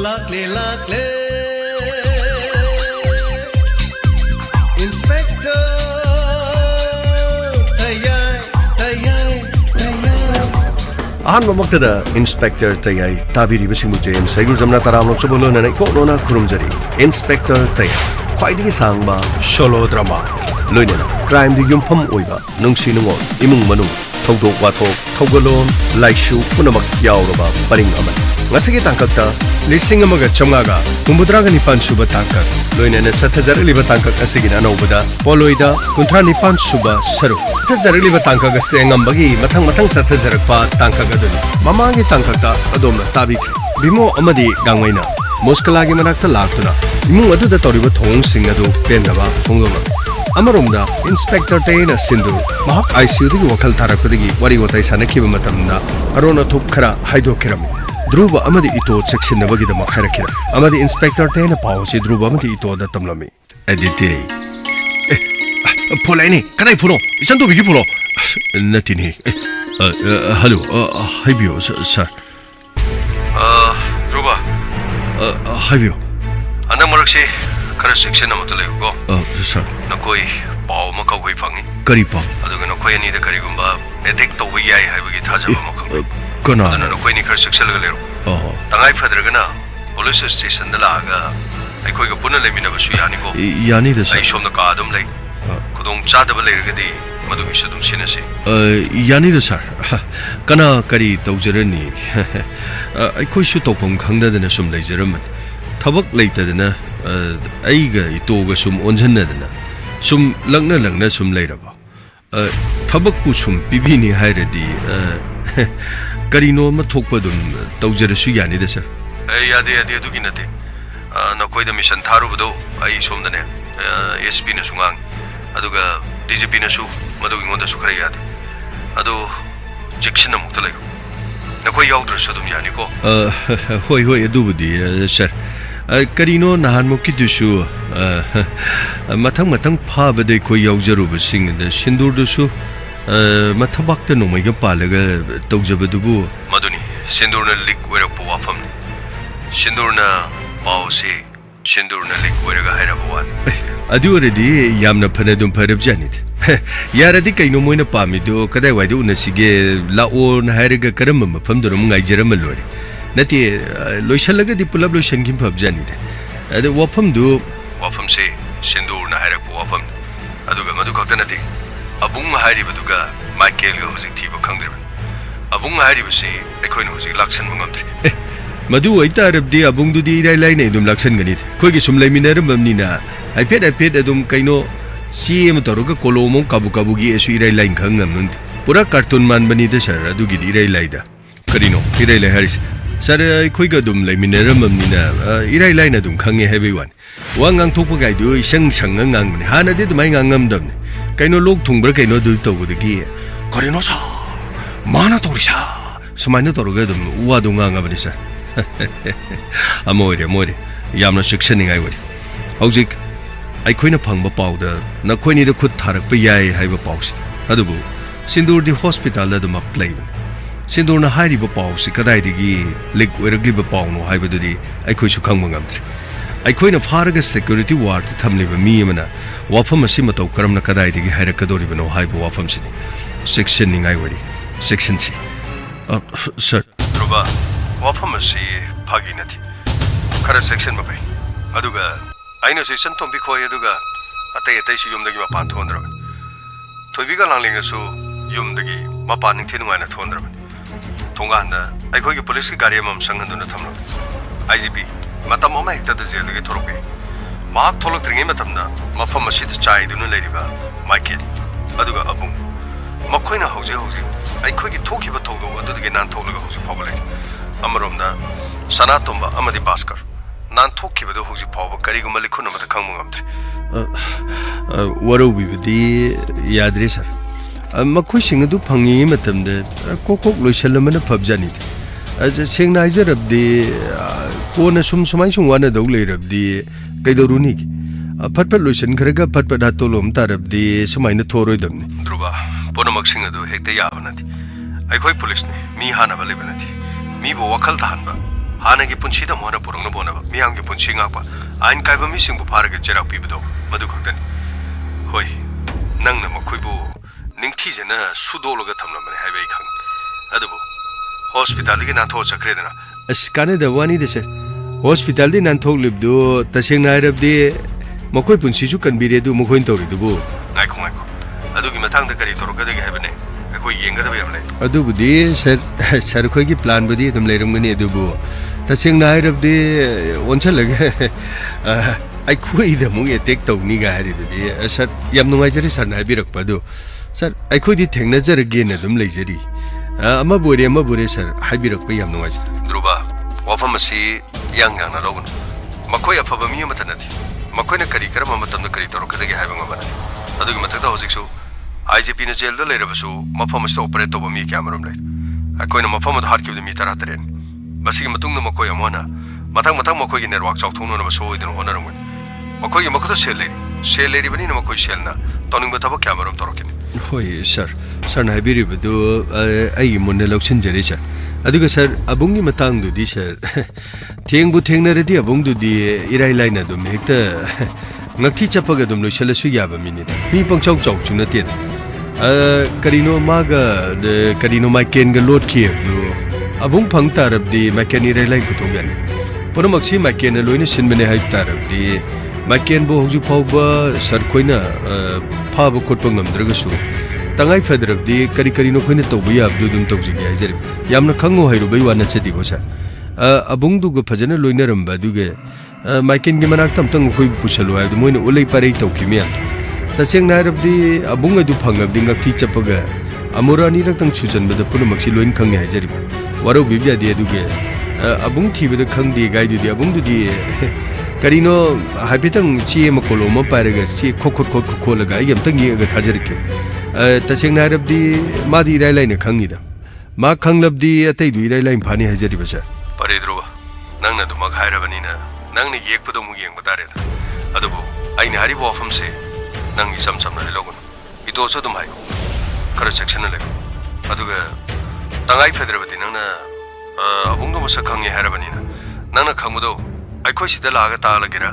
lakle Inspector TAYAI Ahan mamaktada Inspector TAYAI tabiri basimu James Saigul jamna taramlok sobolo na iko nona kurumjari Inspector TAYAI khwaidigi sangba solo drama loinena crime di yumpham oiba nungsi nungol imung manung thawdok wathok thawgalon laishu punamak yauraba paring aman ngasigi tangkakta lising amaga chamgaga kumbudraga nipan suba tangkak loinena chathazaraliba tangkak asigina anobada poloida kunthra nipan suba saru chathazaraliba tangkak asengambagi mathang chathazarakpa tangkak aduni mamangi tangkakta adomna tabi bimo amadi gangmaina moskalagi manakta laktuna imung aduda toriba thong sing adu pendaba thongama Amaromda Inspector TAYAI Sindu Mahak ICU digi wakal tharakpadagi wari watai sanakhiba matamda arona thuk khara haidokirami Dhruva amadi ito cheksinabagidama khairakira amadi Inspector TAYAI pawsi Dhruva amadi ito da tamlami editiri Polaini kanai phuno isandu bigi phuno natini hello haibio sir Dhruva haibio anda maraksi khara section amatu lego sir nakoi paw makau hoi phangi kari paw aduga nakoi ani da kari gumba attack to wi yai haibagi thajaba makau kana na nakoi ni khara section laga lero tangai phadraga na police station da laga aikoi ga puna lemina basu yani ko yani da sai shomda ka adum lai khudong chadaba leiragadi madu gi sadum sinase yani da sir kana kari tawjarani aikoi su topom khangda da na sum leijaram thabak leitadana aiga itoga sum onjannadana sum langna sum leiraba thabak pu sum pibini hairadi karino ma thokpadum tawjarasu yani da sir yade adugi nate nakoi da mission tharubudo ai somdane SP na sungang aduga DGP na su madugi ngonda su khara yade adu jection amukta lego nakoi yaudra sadum yani ko hoi adubudi sir Karino nahan mo kidusu matang phabade ko yaujruba sing da sindur dusu mathabakta no maiga palaga tawjabadubu maduni sindurna lik werak wafam sindurna pause sindurna lik weraga hairabawan adu already yamna phanadum pharab janit yaradi kaino moina pamido kadai waidu unasige laon hairaga karam mafamdum ngaijaram lori Nati loisalaga di pulab loisan kim pabjani de adu wafam se sindur na hairak wafam aduga madu kakta nati abung hairi baduga Michael ga hojik thiba khangdriba abung hairi base ekhoina hojik laksan mangamdri madu aita arabdi abung du di rai lai nei dum laksan gani khoi gi sum laiminar mamni na aipet adum kaino CM toruga kolomong kabu gi esu rai lai khangam pura cartoon man bani de sir adu gi rai lai da karino rai lai haris Sir, koi ga dum lai minera mamni na irai lai na dum khange heavy one. Wangang thokpa gai du sang ngang mani hana de dumai ngam dam ne. Kaino lok thungbra kaino du to gu de gi. Karino sa. Mana tori sa. Samaina toru ga dum uwa du nganga bani sir. Amoire. Yamna shikshani ngai wari. Hojik ai koina phangba paw da na koini de khut tharak pa yai haiba paws. Adubu Sindur di hospital da dum play. Sindurna hairiba pawsi kadaidigi lik weragliba pawno haibadudi aikoi su khangma ngamdri aikoina pharaga security ward thamliba mi amana wafam asi matau karamna kadaidigi hairakadoribano haiba wafam sini section ningai wari section C sir ruba wafam asi phagi nati khara section ba pai aduga aina section tombi khoi aduga atai si yumdagi mapan thondra thoibiga langlinga su yumdagi mapan ning thinungai na thondra Tonganda, I call you police Gariam Sangan to the Tamla. IGP, Matamoma Hector the Zilli Torope. Mark Tolok Tringimatamna, Mafama Shit Chai, Duna Ladyba, my kid, Aduga Abum. Makoina Hosi, I call you Tokiba Togo, to the Nan Toga Hosi Poblet. Amaromda, Sanatomba, Amadi Basker, Nan Tokiba the Hosi Power, Karigumalikuna Matakamamtri. What are we with the Yadrisar? Makushing do Pangi matam de Coco Lucialamana Pubjani. As a sing nizer of the Kona Sumsumation one of the later of the Gaidorunik. A Patpa Lucian Karega Patpa Tolum Tarab the Sumaina Torodum. Druba, Ponomaxing do Hecta Yavanati. I quite police me Hana Valibanati. Me bo Wakal Hanba. 하나기 분치다 뭐하나 보렁나 보나 미양기 분치 ngakpa ain kaiba misingbu parage cherak pibdo madu khakdani hoi nangna makhoibu ningthijena sudologa thamlamane haibai khang adubu hospital gi nan tho chakredana askane da wani de se hospital di nan thok libdu taseng na rabdi makhoi punsi ju kanbire du makhoi tori dubu ngai khong adugi mathang da kari torok da gi haibane akoi yenga da yamle adubudi sir khoi gi plan budi dum leirumgani adubu taseng na rabdi onchal lage ai khoi da mung attack tawni ga hari dudi sir yam nungai jari sir na birak padu sir ai khoi di thengna jarage na dum leijari ama bore sir haibirak pa yam nungai druba wafam asi yang na logun makhoi afaba mi matanati makhoi na kari karam matam na kari torok da gi haibang mabana adugi mathakta hojiksu IGP na jail da leirabasu mafam asta operate toba mi kyamaram lai akoi na mafam da harkiu mi tara taren basi matung na makhoi amona mathang makhoi gi network chau thongno na so idin honaram makhoi gi makho sel leri bani na makhoi sel na toning ba thaba kyamaram torokin hoi sir na habiri bu ai monne loksin jeri sir aduga sir abungi matang du di sir thengbu thengnaradi abung du di irai laina dum hekta ngakthi chapaga dum loisalasu yaba minida mi pangchau chau chuna te karino maga de karino maken ga lot ki du abung phang tarab di maken irai lai putogan ponomaksi maken loina sinmene hai tarab di maken bo hoju phauba sir khoina phaba khotpa ngamdraga su tangai fedrab di kari no khoina tobu yabdu dum tokji gi haijari yamna khango hairu bai wana chedi go sir abung du go phajana loina ramba du ge maken gi manak tam tang khoi pusalu ai du moina ulai parei tokki me taseng na rabdi abung adu phangab di ngakthi chapaga amurani rak tang chujan bada punumaksi loin khangni haijari waro bibya di du ge abung thibada khangdi gai du di abung du di karino habitang chi ma koloma paraga chi khokot kholaga yam tangi ga thajarke taseng na rabdi madi irai laina khangni da ma khanglabdi atai du irai lain phani hajari basa pare druba nangna du mag hairabani na nangni yekpado mu yeng batare da adubu aina hari bo afam se nangi samsam na logon ito so dum hai kara section le aduga tangai federabati nangna abungdo musa khangni hairabani na nangna khangmudo ai khoi sida laga ta lagira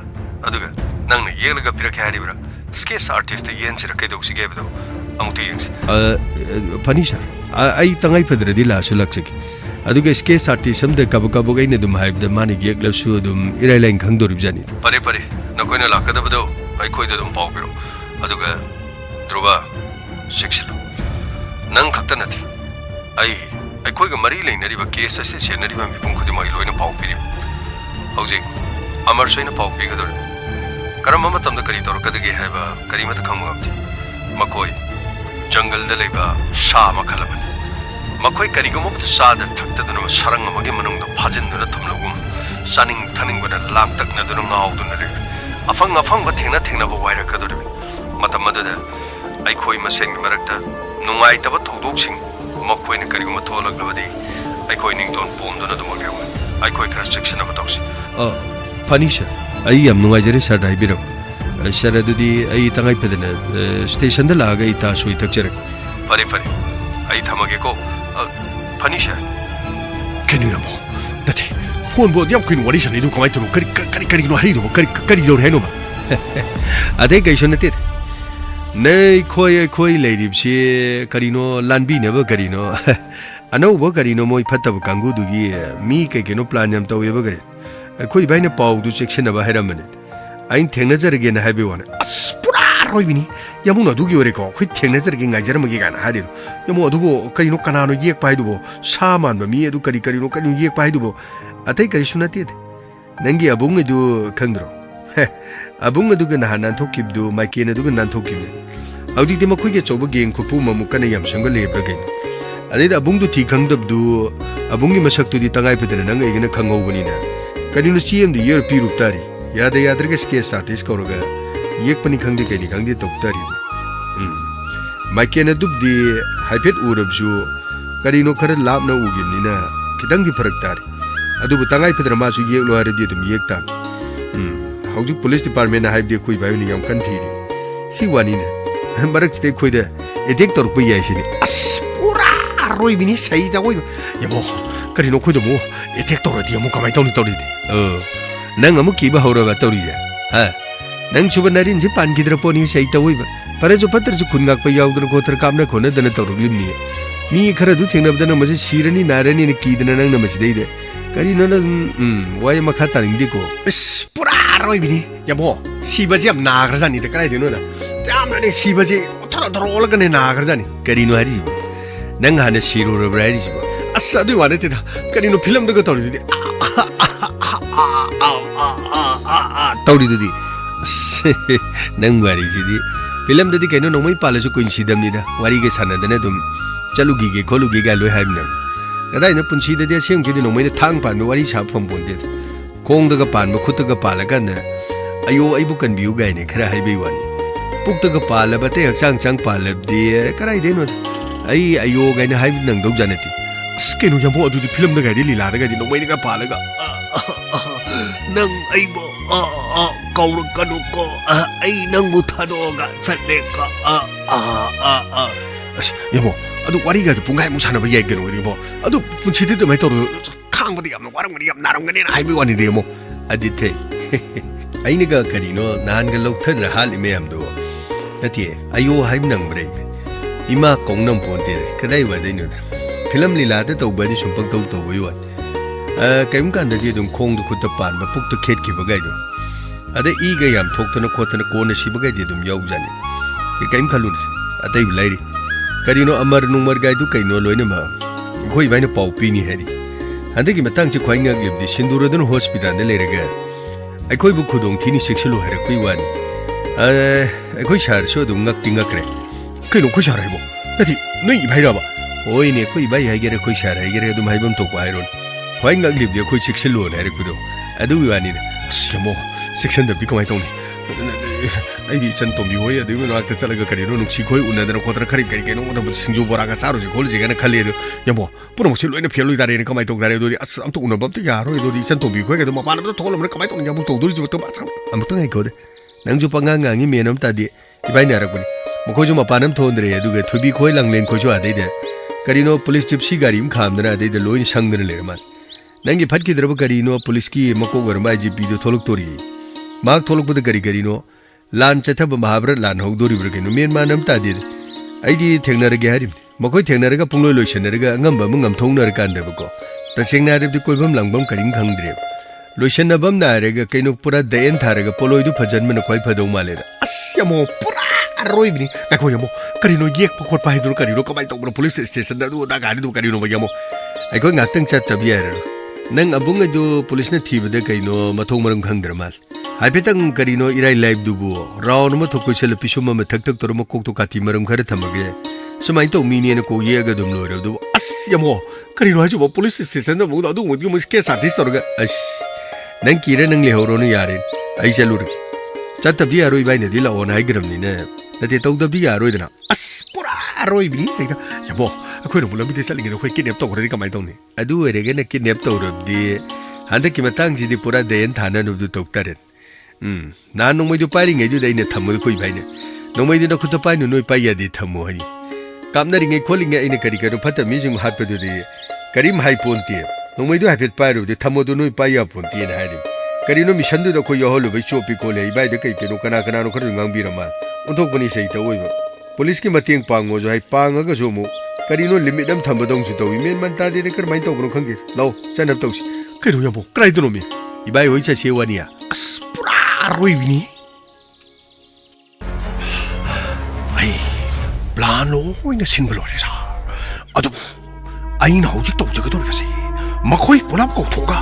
aduga nangna yelaga pirak haribra sketch artist yen sira kai doksi gebdo amuti yengs panisha ai tangai fedradi la sulaksiki aduga sketch artist samde kabu gai ne dum haib da mani gek lapsu dum irai lain khangdorib jani pare na koina lakada bado ai khoi da dum pau biro aduga druba section nang khakta nati ai khoi ga mari lein nari ba case ase se nari ba mi pung khodi mai loina pau piri hauji amar soina pau pi gador karam ma tam da kari tor kadagi haiba kari mata khangmagti makoi jungle da leiba sha ma khalabani makoi karigum of sa da thakta dun sarang amagi manung da phajin dun thamlogum saning thaning bana lam tak na dun ngau dun re afang ba thengna ba waira kador matam ma da ai khoi masen gi marakta nungai ta ba thodok sing makoi ne karigum tholak labadi ai khoi ning don pom dun da magya ai khoi cross section ba tawsi panisha ai yam nungai jare sa dai biram sharadudi ai tangai pedana station da laga ita sui takcher pare ai thamage ko panisha kenu yamo nati phone bo yam kuin wari shani du kamai tu kari no hari du kari do heno ba ade gai shon nati nei khoi leirib si kari no lanbi ne ba kari no ano bo kari no moi phatta bu kangu du gi mi ke no plan yam taw ye ba kari khoi bai ne pau du section ba heram ne ain thengna jarage na habi wana pura roibini yamu na dugi ore ko khoi thengna jarage ngai jaram gi gan hari yamu adugo kari no kana no yek pai du bo saman ba mi edu kari no kari yek pai du bo atai kari sunati nangi abung edu khandro abung edu ga nan thokib du maike na du ga nan thokib audi de makhoi ge choba geng khupu mamu kana yam sanga lebra ge ade da abung du thi khangdab du abung gi masak tu di tangai pedana nang ei na khangau bani na kari no cm di year pi rup tari yada yadraga sketch artist koroga yek pani khangdi kai ni khangdi toktari maike na dubdi haipet urabju karino khara labna ugimni na kitang di farak tari adubu tangai pedra ma su yek lo hari di dum yek ta hauju police department na haibde khoi bayu ni yam kan thiri si wani na barak ste khoi da etek tor pu yai sini as pura roi bini sai da oi yamo karino khoi do mo tek toro di amu kamai toni tori nang amu ki ba horo ba tori ja ha nang chuban narin ji pan ki dra poni sei tawoi ba pare jo patr ju khun ngak pa yaw dra ko tar kam na khona dana tor lim ni mi khara du theng na dana ma sirani narani ni ki dana nang na ma dei de kari no na wai ma kha taring di ko pura roi bini yamo sibaji am nagra jani de krai dinu da tamna ne sibaji thara thara ga ne nagra jani kari no hari nang ha na siru ro bra ri ba asa du wane te da kari no film da ga tori di tori di nang wari ji di film da di kaino no mai pala ju kuin sidam ni da wari ge sana da na dum chalu gi ge kholu gi ga loi haim na kadai na punchi da dia sem ki di no mai da thang pan wari cha phom bon de kong da ga pan ba khut da ga pala ga na ayo ai bu kan biu gai ne khara hai bai wani puk da ga pala ba te chang chang pala di karai de no ai ayo gai na hai nang dau janati skeno yamo adu di film da ga di lila da ga di no mai ga pala ga nang ai bo kau kanu ko ai nang bu thado ga chatle ka yamo adu wari ga pungai mu sana ba ye geno ri bo adu punchi de mai toru khang ba di am warang ba di am naram ga ne hai bi wani de mo adithe ai ni ga kari no nan ga lok thad ra hal me am do nati ayo hai nang bre ima kong nam pon de kadai wa dai no film lila da tau ba di sum pak tau tau wi wan kaim kan da di dum khong du khut ta pan ba puk tu khet ki ba gai do ada i ga yam thok tana ko tana ko na shi ba gai di dum yau jani kaim khalun atai bi lai ri kari no amar numar gai du kai no loi na ma khoi bai na pau pi ni hari ande ki matang chi khwai ngak lib di sindura dan hospital da le ra ga ai khoi bu khudong thi ni seksulu hara koi wan ai khoi shar so dum ngak ting ngak re kai no khoi shar hai bo nati noi bai ra ba oi ne khoi bai hai gere khoi shar hai gere dum hai bam tok bai ron khwai ngak lib di khoi seksulu ne ra kudo adu wi wani yamo section da bi kamai tong ni ai di chan tom bi hoi adu no ak ta chalaga kari no nuksi khoi una da ko tra khari kai kai no da bu singju bora ga charu ji khol ji ga na khali do yamo puro mo chilo ina phelo da re ne kamai tok da re do di as am to una bam ta ya ro do di chan tom bi khoi ga do ma pa na to thol mo kamai tong yamo to do ji to ba cham am to ngai ko de nang ju pa ngang ngang ni me nam ta di ibai na rak bani mo ko ju ma pa nam thon de adu ga thubi khoi lang len ko ju adai de kari no police gypsy gari m kham da adai de loin sang de le ma nang gi phat ki dra ba kari no police ki mako gar ma ji bi do tholok tori mak tholok bu de gari no lan chatha ba mahabrat lan hog dori bra ke no men ma nam ta di ai di thengna ra ge hari makoi thengna ra ga pungloi loisan ra ga ngam ba ngam thong na ra kan de ba ko ta sengna re di koi bam lang bam karing khang dre loisan na bam na re ga kaino pura da en thar ga poloi du phajan man khoi phadau ma le da yamo pura roi bini ka ko yamo kari no yek pa khot pa hidur kari no kamai tong police station da du da gari du kari no yamo ai ko ngak tang chat ta bi ara nang abung adu police na thi ba de kaino mathong maram khang dra mal haipetang kari no irai live du bu raun ma thokoi sel pisum ma thak thak tor ma kok to kati maram khar thamage samai to mi ne ko ye ga dum lo ro du yamo kari no ju police station da mu da du mu ke artist tor ga nang kira nang le horo no yare ai chalur chat ta bi aroi bai ne dila on hai gram ni ne nate tau da bi aroi dana pura roi bini sai da yamo akhoi no mulam bi sal ngi khoi kidnap to ko ri kamai tong ni adu ere ga na kidnap to ro di handa ki matang ji di pura den thana no du tok tare na nong mai du pari ngai du dai ne thamu khoi bai ne nong mai du na khut pai no noi pai ya di thamu hani kam na ri ngai kholi ngai ine kari ka ro phata mi jing hat pa du di karim hai pon ti nong mai du ha phet pai ro di thamu du noi pai ya pon ti na hari kari no mission du da ko yo holu bai chopi ko le bai de kai ke no kana kana no khar ngang bi ra ma unthok bani sei ta oi ba police ki mateng pang ngo jo hai pang ga jo mu kari no limit dam tham ba dong chu to men man ta de kar mai to bro khang ge lo chanap to si kai no yamo krai du no mi ibai hoi cha se wani ya roi bini ai plano ina sin blore sa adu ai na hojik to jaga dor basi makhoi pulap ko thoga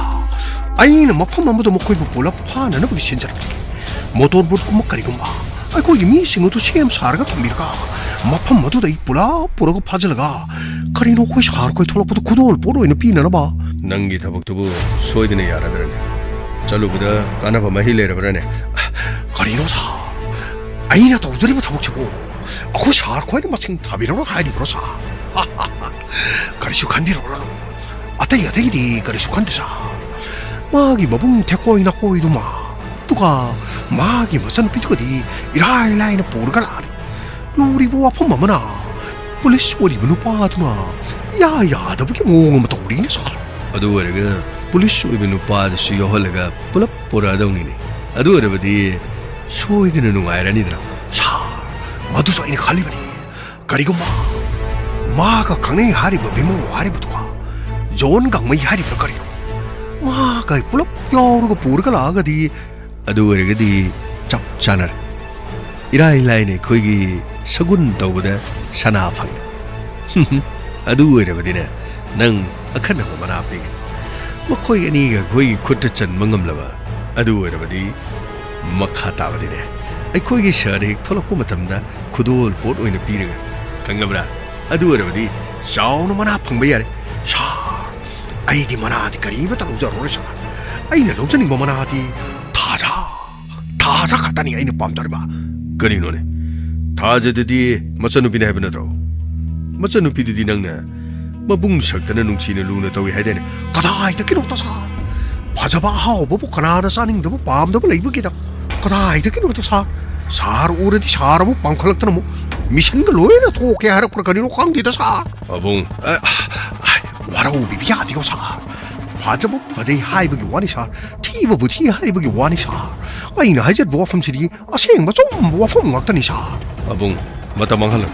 ai na mafam amado makhoi bu pulap pha na na bu sin jar motor boat ko makari ko ba ai ko mi singo to sem sar ga thambir ka mafam madu dai pulap pura ko phajal ga kari no khoi sar ko thola pu kudol poro ina pi na ba nangi thabak tu bu soidine yara dran chalu buda kana ba mahi le ra bra ne kari no sa ai na to jari bu thabak chego ako sar ko ina masing thabiro ro hai ni bro sa kari su kan bi ro ro atai atai di kari su kan de sa 마기 뭐붕 태코이나 코이도마 누가 마기 뭐선 비트거디 이라이라이나 보르가라 우리 부와 폼마마나 polisi wali menu patuna ya ya da buki mo ngam to ri ni sa adu wari ga police ओइबे नुपादसु योहलगा पुलप पोरादौनिने अदु अरबदी सोइदना नुंगाइरानिद्रा सा मधुसो इन खाली बनी करिगुमा मागा खने हारिब बिमो हारिबतुगा जोन गंगमई हारिब करियो मागा पुलप यावरुगा पूरगा लागदी अदु अरगदी चप चानर इराई लाइने खोइगी सगुन तौबदा सना फंग अदु अरबदिना नंग अखनब मना पिगे मखोइ अनीगा खोइगी खुट चनब ngamlaba अदु अरबदी मखा ताबदिने अखोइगी शहर हेक थोलकप मतमदा खुदोल पोट ओइना पीरगा खंगबरा अदु अरबदी चाउन मना फंगबा यारे सा आइदी मनादी करीबता लौजरो सा आइना लौजनिंग मनादी थाजा थाजा खतनी आइना पामदरबा करिनोने थाजददी मचनुपिने हाइब नत्रो मचनुपिददी नंगना मबुंग सक्तना नुंगसिना लुना तौइ हाइदेने कदाइदा किनोता सा फजबा हाउबबु कनाना सानिंगदबु पामदबु लैबगिदा कदाइदा किनोता सा सार उरदी सारबु पांखलक्तनमु मिशनगा लोइना थोके हारक करिनो खांगदिदा सा अबुंग वाराउ बिबियादिगो सा फाजबु फजै हाइबगी वानि सा थीबबु थी हाइबगी वानि सा आइना हाइजत वफमसिदि असेंबा चुम वफम ngakतनि सा अबुंग मतमंगहल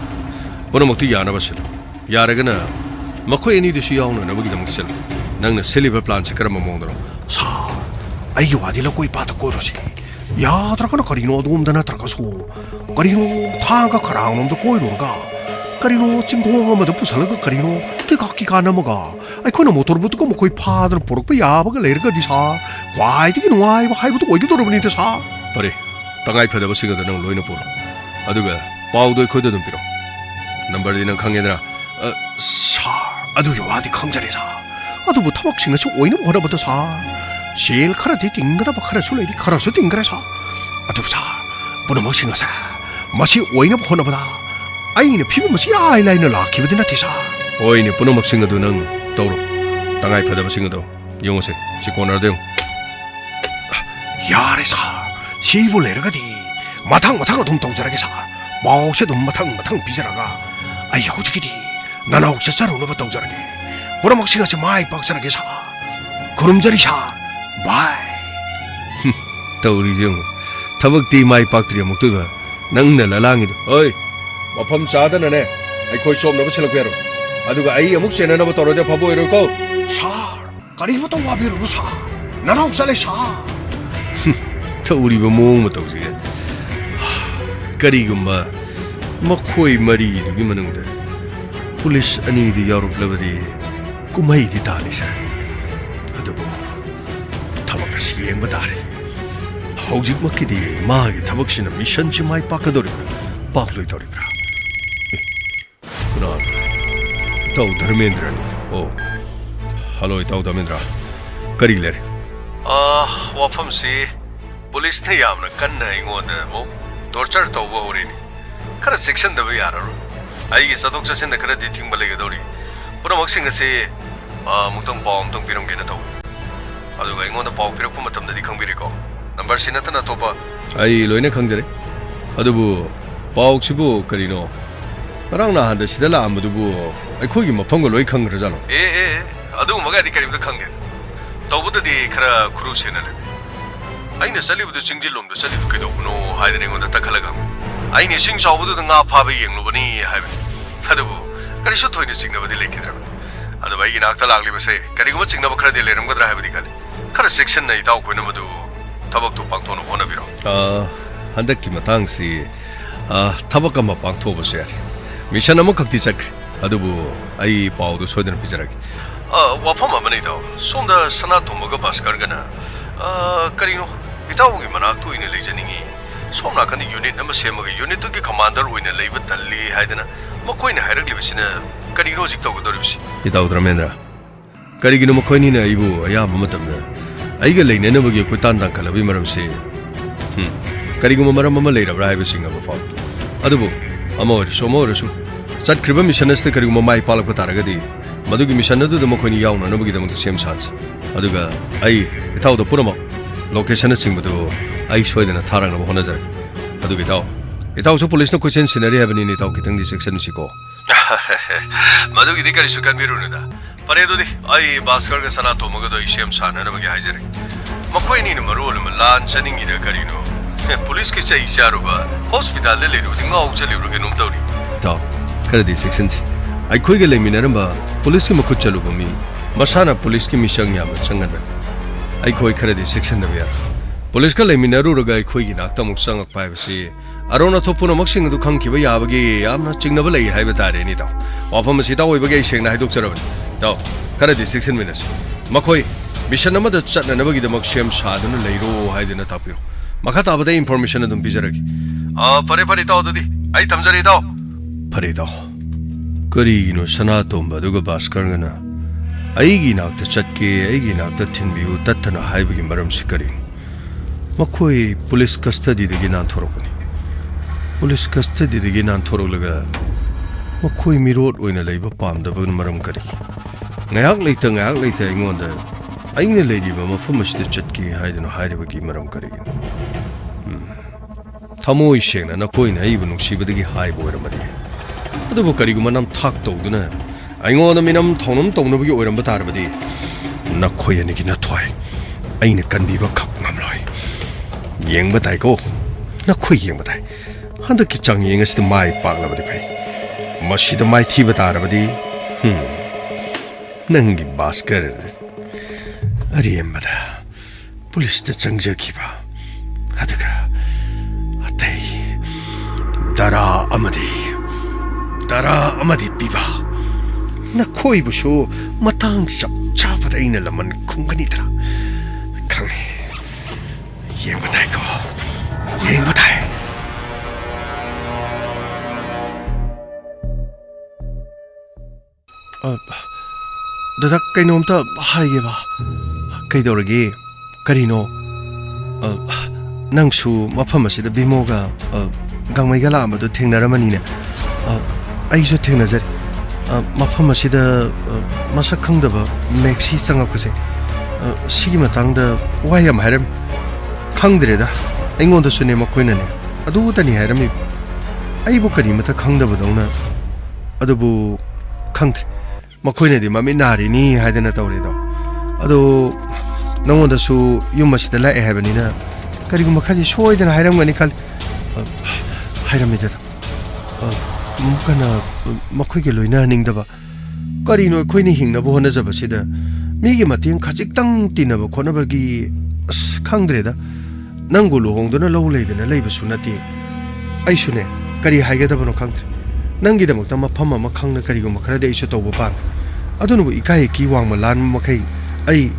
पुनमक्ति यानबसिल यारगना मखोइ अनिदसु याउना नबगिदमक सल नंगना सिलिबर प्लान से करम मोंदरो सा आइगी वादिला कोइ पाता कोरोसे याद्रकन करिनो दोमदना त्रकसो करिनो थागा खरांगनमद कोइरोगा करिनो चिंगोंग अमद पुसलगा करिनो के कानमगा आइखोना मोटरबुतको मखोइ फादन पोरकप याबगा लेरगदि सा क्वाइदि नुवाइ हाइबुतो ओइगदोरबनि त सा परे तंगाइ फदबसिंगद नंग लोइना पोरो अदुगा पाउदो खोइद दम पिरो नंबर दिना खंगेदरा सा अदुगी वादि खंजरे सा अदुबु थबकसिंगसु ओइना होरबतो सा सेल खरदि तिंगदब खरसु लेदि खरसु तिंगरे सा अदुबु सा पुनमसिंगसा मसी ओइना होनबदा आइना फिबु मसी आइलाइना लाखिबदि नथि सा ओइने पुनमसिंगदु नंग तौरो तंगाइ फदबसिंगदो योंगसे सिकोनरदे यारे सा सिबु लेरगदि मथांग मथांग अदुम तौजरगे सा बावसे दुम मथांग मथांग पिजरागा आइ हौजिगिदि ननाउ ससरुनब तौजरगे पुनमसिंगसे माइ पाक्सरगे सा खुरुमजरी सा बाय तौरी जों थबकति माइ पाक्त्रि अमुक्तुबा नंगना ललांगिदो ओइ मफम चादनने अखोइ सोमनब सिलकयारो अदुगा आई अमुक सेननब तौरदे फबो ओइरोको सार करिबो तो वाबिरो सा ननाउ सले सा तौरीबो मोंग मतौजिगे करिगुम्बा मखोइ मरी दुगी मनंगदा पुलिस अनीदि यारुक्लबदि कुमैदि तानिसा अदुबो थबक सियेंबा तारे हौजिक मक्किदि मागे थबकसिना मिशन छि माइ पाकदोरिबा पाकलोइ तोरिब्रा कुना तौ धर्मेंद्रन ओ हेलो तौ धर्मेंद्र करी लेरे वफम से पुलिस ने यामना कन्ना इंगोंदा मो टॉर्चर तौबा होरिनि खरा सेक्शन दबे यारो आइगे सतोक चसिन द खरा दिथिंग बलेगदोरि पुनमक्सिंग से मुक्तंग पावम तंग पिरमगे न तौ अदुगा इंगोंदा पाव पिरकप मतमदि खंबिरिको नंबर सिनतना तोपा आई लोइना खंजरे अदुबु पावक्सिबु करिनो रंगना हंद सिदला आमदुबु अखोगी मफंग लोइ खंग्रजालो ए अदु मगादि करिबद खंगे तौबददि खरा खुरुसेनले आइना सलिबदु चिंजिलोमदु सलिदु केदोबनो हाइदने इंगोंदा तखलगा आइने सिंग चावबदु nga फाबे येंगलोबनी हाइबे अदुबु करिसु थोइने चिंगनबदि लेखिद्रा अदु बाइगी नाक्ता लागलिबसे करिगुम चिंगनब खरदि लेरमगद्रा हाइबदि खाले खरा सेक्शन नै ताव खोइना मदु थबक तो पांगथोनो होनबिरो हंदकी मतंगसी थबक अमा पांगथोबसे यारे मिशन अमु खक्ति चक्र अदुबु आई पाउदु सोदन पिजरगे वफम अमनै दाव सोमदा सना थोमगा भास्करगना करिनो इताउगी मनाक्तु इने लेजनिंगी सोमना खनि यूनिट नम सेमगा यूनिट तुगी कमांडर ओइने लेब तल्ली हाइदना मकोइने हाइरगलिबसिना करिनो जिक तौगदोरिबसि इताउ धर्मेंद्र करिगिनो मकोइनिना इबु अयाम मतमना आइगा लेनेनबगे कुतान दांखलबि मरमसे करिगुम मरम अमा लेरब्रा हाइबसिंग अबफा अदुबु अमोरसु चटख्रिबा मिशन अस्ते करिगुम माइ पालक तारगदि मदुगी मिशन अदु द मखोइनि याउना नबगी दमक सेम सान्स अदुगा आई इताउ द पुरम लोकेशन सिंगबदु आई सोइदना थारंग होनजर अदुगी इताउ सु पुलिस न क्वेश्चन सिनरी हाबनि नि ताउ कितंग दि सेक्शन सिको मदुगी दि करिसु कनबिरुनदा Paredudi, I Baskar Sanato Magado Isham San and Magazine. Makwini Marol Lan sending in a carino. Police Kitcha Sharuba, Hospital Lily, no Chalibraganum Tori. Dog, Cardi Sixens. I quickly Mineramba, Police Makuchalubami, Masana Police Kimishangam, Sangan. I quite Cardi Six and the Via. Police Minaruga Quigin, Actam Sang of Privacy. Arona Topuna Moxing to Kanki Yabagi, I'm not Chingnavale, Habitat any dog. Opamasita Wavagation, I took servant. Dog, Cardi 16 minutes. McCoy, Bishanama the Chat and never get the Moxiam Shad and Lairo hide in a tapio. Makata the information of the Bizaraki. Pareparito, I tamzarito. Parito. Kurino Sanatum Baduga Baskargana. Aigina the Chatke, Aigina the Tinbu, Tatana Hibig in Baram Sikari. McCoy, police custody the Ginan Torogani. Police custody the Ginan Torolaga. McCoy mirror in a labor palm the Bunmaram Kari. Ngayak later, I wonder. I ain't a lady, Mamma for much the Chatki hide and hide with Maram Karigan. Tamo is Shane and a coin, even she would get high boy. The Bukarigumanam talked over the I know the minum tonum tonobu or Batarbadi. Nakoy and Nikina toy. I ain't a can be a cup, Mamloy. Yang but I go. Nakoy yang but I. Hunter Kichang yang is the my parlor of the pay. Must she the my tea but Arbadi? Nangi Basker. Ariemada. Police the Changja keeper. Hataka. Atay. Dara Amadi Biba. Nakoi Busho, Matang Shap Chapa in a lemon Kunganitra. Kangi. Yang Batai go. Yang Batai. The Kainomta Hayeva Kaidoragi Karino Nangshu Mapamasi the Bimoga Gangmagalama the Tengaramanina Aisha Tenazet Mapamasi the Masakangdaba Maxi Sangakuse Sigimatang the Wayam Haram Kangdreda Ingon the Sunema Quinane Adu Tani Harami Aibukarimata Kangdabadona Adabu Kang Makoine di Maminari ni Hadana Taurido. Ado no one does you must the light heaven in a Karimakadi Shoy than Hiram when he called Hiramida Mukana Makuiluina Ningdaba Karino Queenie Hing Nabonas of a Sida Migi Matin Kajikang Tinaba Konabagi Kangdreda Nangulu Hong Dona low lady and a labor sunati Aishune Kari Hagadabano country Nangi the Motama Pama Makanga Karigomakade Shotoba. I don't know Ikai Kiwang Malan Makai. I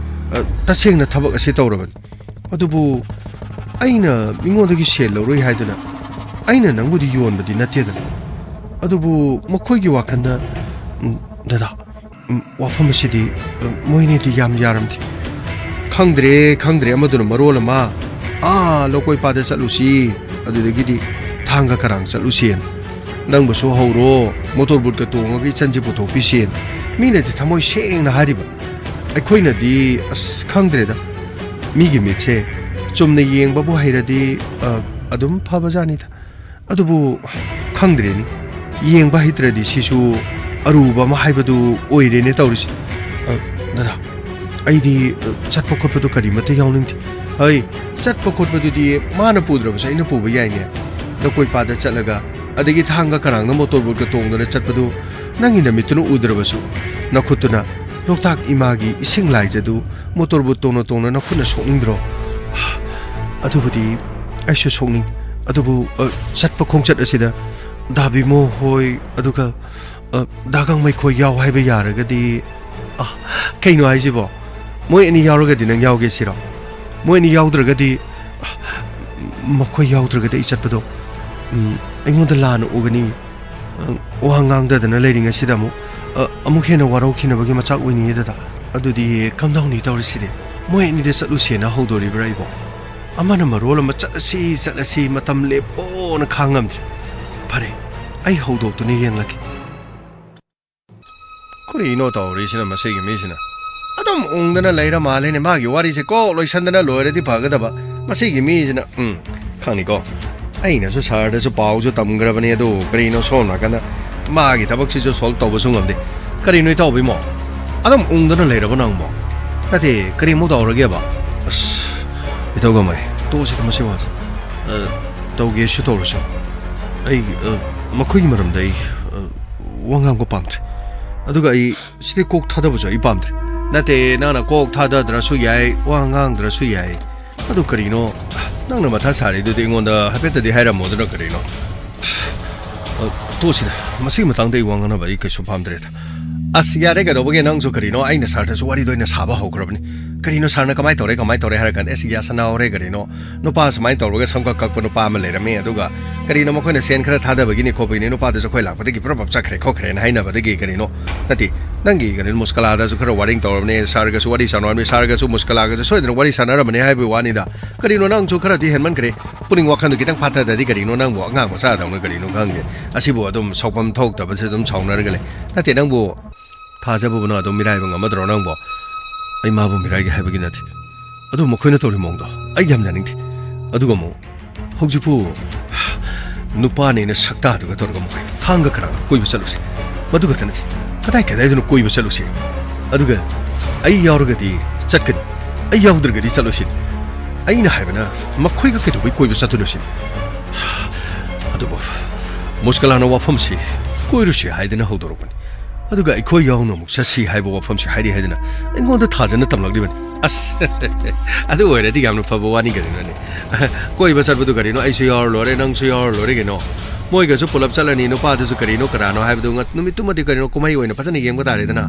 Tasing the Tabak a sit over. Adubu Aina Mingo the Gishel, Roy Hidena. Aina Nangudi you on the Dinatian. Adubu Mokogi Wakanda Dada Wafama City, Moinity Yam Yaramti. Kangdre, Amaduna Marola Ma. Ah, Lokoi Pada Salusi, Adu the Gidi, Tanga Karang Salusian. Nang Basu Horo, Motorboat Katung, Sanjiputo Pishin. Mina the Tamoy Shang Hariba. I coined the Kangdreda Migi Miche, Chum the Yang Babu Hiradi, Adum Pabazanita, Adubu Kangdreni, Yang Bahitra di Shishu, Aruba Mahibadu, Oirene Tauris. Nada. I di Chatpokotu Karimati Yawning. I Chatpokotu di Mana Pudra was in a Puba Yang. The Koi Pada Chalaga, Adagit Hanga Karang, the Motorboat Katung, the Chatpadu. Nangina mitunu udrabasu nakutuna loktak imagi ising laijadu motorbut tono tono nakuna sokningdro adubudi aishu sokning adubu chatpa khongchat asida dabi mo hoi aduka dagang mai khoi yaw haiba yaragadi kaino haijibo moi ani yawragadi nang yawge siro moi ani yawdragadi makhoi yawdragadi chatpado aingonda lana ugani Wahangang the lady as Sidamu, Amukena Warokina Bagimachak Winnie Dada, Adudi, come down it our city. Moini de Saluciana, Hodori Bravo. Amana Marola Machasi, Salasi, Matam Lepo, and Kangam. Pare, I hold out to Nian Lucky. Could he not original Masagi Mishina? I don't own the later Malin and Magi. What is it called? Like Sandana Lord at the Pagadaba. Masagi Mishina, can't go. I ain't as hard as a bow to Tamgravanado, Green or Sona, Magi Tabaxi just hold over some of the Carino Tobimo. ꯑꯗꯨꯝ ꯎꯪꯗꯅ ꯂꯩꯔꯕ ꯅꯪꯕꯣ ꯅꯠꯇꯦ ꯀꯔꯤꯃꯨꯛ ꯇꯧꯔꯒꯦꯕ ꯑꯁ ꯏꯇꯧꯒꯝꯃꯩ ꯇꯣꯛꯑꯁꯤꯗ ꯃꯁꯤ ꯋꯥꯁꯦ ꯇꯧꯒꯦꯁꯨ ꯇꯧꯔꯁꯨ ꯑꯩ ꯃꯈꯣꯏꯒꯤ ꯃꯔꯝꯗ ꯑꯩ ꯋꯥ ꯉꯥꯡꯕ ꯄꯥꯝꯗ꯭ꯔꯦ ꯑꯗꯨꯒ ꯑꯩ ꯁꯤꯗꯩ ꯀꯣꯛ ꯊꯥꯗꯕꯁꯨ ꯑꯩ ꯄꯥꯝꯗ꯭ꯔꯦ ꯅꯠꯇꯦ ꯅꯪꯅ ꯀꯣꯛ ꯊꯥꯗꯗ꯭ꯔꯁꯨ ꯌꯥꯏ ꯋꯥ ꯉꯥꯡꯗ꯭ꯔꯁꯨ ꯌꯥꯏ ꯑꯗꯨ ꯀꯔꯤꯅꯣ ꯅꯪꯅ ꯃꯊꯥ ꯁꯥꯔꯤꯗꯨꯗꯤ ꯑꯩꯉꯣꯟꯗ ꯍꯥꯏꯐꯦꯠꯇꯗꯤ ꯍꯥꯏꯔꯝꯃꯣꯗꯅ ꯀꯔꯤꯅꯣ ꯇꯣꯛꯁꯤꯗ ꯃꯁꯤꯒꯤ ꯃꯇꯥꯡꯗ ꯑꯩ ꯋꯥ ꯉꯥꯡꯅꯕ ꯑꯩ ꯀꯩꯁꯨ ꯄꯥꯝꯗ꯭ꯔꯦꯗ ꯑꯁ ꯌꯥꯔꯦ ꯀꯩꯗꯧꯕꯒꯦ ꯅꯪꯁꯨ ꯀꯔꯤꯅꯣ ꯑꯩꯅ ꯁꯥꯔꯗꯁꯨ ꯋꯥꯔꯤꯗꯣ ꯑꯩꯅ ꯁꯥꯕ ꯍꯧꯈ꯭ꯔꯕꯅꯤ ꯀꯔꯤꯅꯣ ꯁꯥꯔꯅ ꯀꯃꯥꯏꯅ ꯇꯧꯔꯦ ꯍꯥꯏꯔ ꯀꯥꯟꯗ ꯑꯁ ꯌꯥꯁꯅꯥꯍꯧꯔꯦ ꯀꯔꯤꯅꯣ ꯅꯨꯄꯥ ꯁꯨꯃꯥꯏꯅ ꯇꯧꯔꯒ ꯁꯝꯀꯛ ꯀꯛꯄ ꯅꯨꯄꯥ ꯑꯃ ꯂꯩꯔꯝꯃꯦ ꯑꯗꯨꯒ ꯀꯔꯤꯅꯣ ꯃꯈꯣꯏꯅ ꯁꯦꯟ ꯈꯔ ꯊꯥꯗꯕꯒꯤꯅꯤ ꯈꯣꯠꯄꯒꯤꯅꯤ ꯅꯨꯄꯥꯗꯨꯁꯨ ꯑꯩꯈꯣꯏ ꯂꯥꯛꯄꯗꯒꯤ ꯄꯨꯔꯞ ꯆꯠꯈ꯭ꯔꯦ ꯈꯣꯠꯈ꯭ꯔꯦꯅ ꯍꯥꯏꯅꯕꯗꯒꯤ ꯀꯔꯤꯅꯣ ꯅꯠꯇꯦ ꯅꯪꯒꯤ ꯀꯔꯤꯅꯣ ꯃꯨꯁꯀꯂꯥꯗꯁꯨ ꯈꯔ ꯋꯥꯔꯤꯡ ꯇꯧꯔꯕꯅꯦ ꯁꯥꯔꯒꯁꯨ ꯋꯥꯔꯤ ꯁꯥꯟꯅꯔꯕꯅꯤ ꯁꯥꯔꯒꯁꯨ ꯃꯨꯁꯀꯂꯥꯒꯁꯨ ꯁꯣꯏꯗꯅ ꯋꯥꯔꯤ ꯁꯥꯟꯅꯔꯕꯅꯦ ꯍꯥꯏꯕꯒꯤ ꯋꯥꯅꯤꯗ ꯀꯔꯤꯅꯣ ꯅꯪꯁꯨ ꯈꯔꯗꯤ ꯍꯦꯟꯃꯟꯈ꯭ꯔꯦ ꯄꯨꯛꯅꯤꯡ ꯋꯥꯈꯜꯗꯨ ꯈꯤꯇꯪ ꯐꯥꯊꯗ꯭ꯔꯗꯤ ꯀꯔꯤꯅꯣ ꯅꯪꯕꯨ ꯑꯉꯥꯡ ꯃꯆꯥꯗꯧꯅ ꯀꯔꯤꯅꯣ ꯈꯪꯗꯦ ꯑꯁꯤꯕꯨ ꯑꯗꯨꯝ ꯁꯥꯎꯐꯝ ꯊꯣꯛꯇꯕꯁꯦ ꯑꯗꯨꯝ ꯁꯥꯎꯅꯔꯒ ꯂꯩ ꯅꯠꯇꯦ ꯅꯪꯕꯨ ꯊꯥꯖꯕꯕꯨꯅ ꯑꯗꯨꯝ ꯃꯤꯔꯥꯏꯕ ꯉꯝꯃꯗ꯭ꯔꯣ ꯅꯪꯕꯣ ꯑꯩ ꯃꯥꯕꯨ ꯃꯤꯔꯥꯏꯒꯦ ꯍꯥꯏꯕꯒꯤ ꯅꯠꯇꯦ ꯑꯗꯨ ꯃꯈꯣꯏꯅ ꯇꯧꯔꯤ ꯃꯑꯣꯡꯗꯣ ꯑꯩ ꯌꯥꯝ ꯌꯥꯅꯤꯡꯗꯦ ꯑꯗꯨꯒ ꯑꯃꯨꯛ ꯍꯧꯖꯤꯛꯄꯨ ꯅꯨꯄꯥꯅꯦꯅ ꯁꯛꯇꯥꯗꯨꯒ ꯇꯧꯔꯒ ꯃꯈꯣꯏ ꯊꯥꯡꯒ ꯈꯔꯥꯡꯒ ꯀꯣꯏꯕ ꯆꯠꯂꯨꯁꯤ ꯃꯗꯨ ꯈꯛꯇ ꯅꯠꯇꯦ ꯀꯗꯥꯏꯗꯅꯣ ꯀꯣꯏꯕ ꯆꯠꯂꯨꯁꯤ ꯑꯗꯨꯒ ꯑꯩ ꯌꯥꯎꯔꯒꯗꯤ ꯆꯠꯀꯅꯤ ꯑꯩ ꯌꯥꯎꯗ꯭ꯔꯒꯗꯤ ꯆꯠꯂꯨꯁꯤꯅꯤ ꯑꯩꯅ ꯍꯥꯏꯕꯅ ꯃꯈꯣꯏꯒ ꯀꯩꯗꯧꯕꯩ ꯀꯣꯏꯕ ꯆꯠꯇꯣꯏꯅꯣ ꯁꯤꯅꯤ ꯑꯗꯨꯕꯨ ꯃꯨꯁꯀꯂꯥꯅ ꯋꯥꯐꯝꯁꯤ ꯀꯣꯏꯔꯨꯁꯤ ꯍꯥꯏꯗꯅ ꯍꯧꯗꯣꯔꯛꯄꯅꯤ ꯑꯗꯨꯒ ꯑꯩꯈꯣꯏ ꯌꯥꯎꯅ ꯑꯃꯨꯛ ꯆꯠꯁꯤ ꯍꯥꯏꯕ ꯋꯥꯐꯝꯁꯤ ꯍꯥꯏꯔꯤ ꯍꯥꯏꯗꯅ ꯑꯩꯉꯣꯟꯗ ꯊꯥꯖꯅ ꯇꯝꯂꯛꯂꯤꯕꯅꯤ ꯑꯁ ꯑꯗꯨ ꯑꯣꯏꯔꯗꯤ ꯌꯥꯝꯅ ꯐꯕ ꯋꯥꯅꯤ ꯀꯔꯤꯅꯣꯅꯦ ꯀꯣꯏꯕ ꯆꯠꯄꯗꯨ ꯀꯔꯤꯅೋ ꯑꯩꯁꯨ ꯌꯥꯎꯔ ꯂꯣꯏꯔꯦ ꯅꯪꯁꯨ ꯌꯥꯎꯔ ꯂꯣꯏꯔꯦ ꯀꯩꯅꯣ ꯃꯣꯏꯒꯁꯨ ꯄꯨꯂꯞ ꯆꯠꯂꯅꯤ ꯅꯨꯄꯥꯗꯨꯁꯨ ꯀꯔꯤꯅꯣ ꯀꯅꯥꯅꯣ ꯍꯥꯏꯕꯗꯨ ꯅꯨꯃꯤꯠꯇꯨꯃꯗꯤ ꯀꯔꯤꯅꯣ ꯀꯨꯝꯍꯩ ꯑꯣꯏꯅ ꯐꯖꯅ ꯌꯦꯡꯕ ꯇꯥꯔꯦꯗꯅ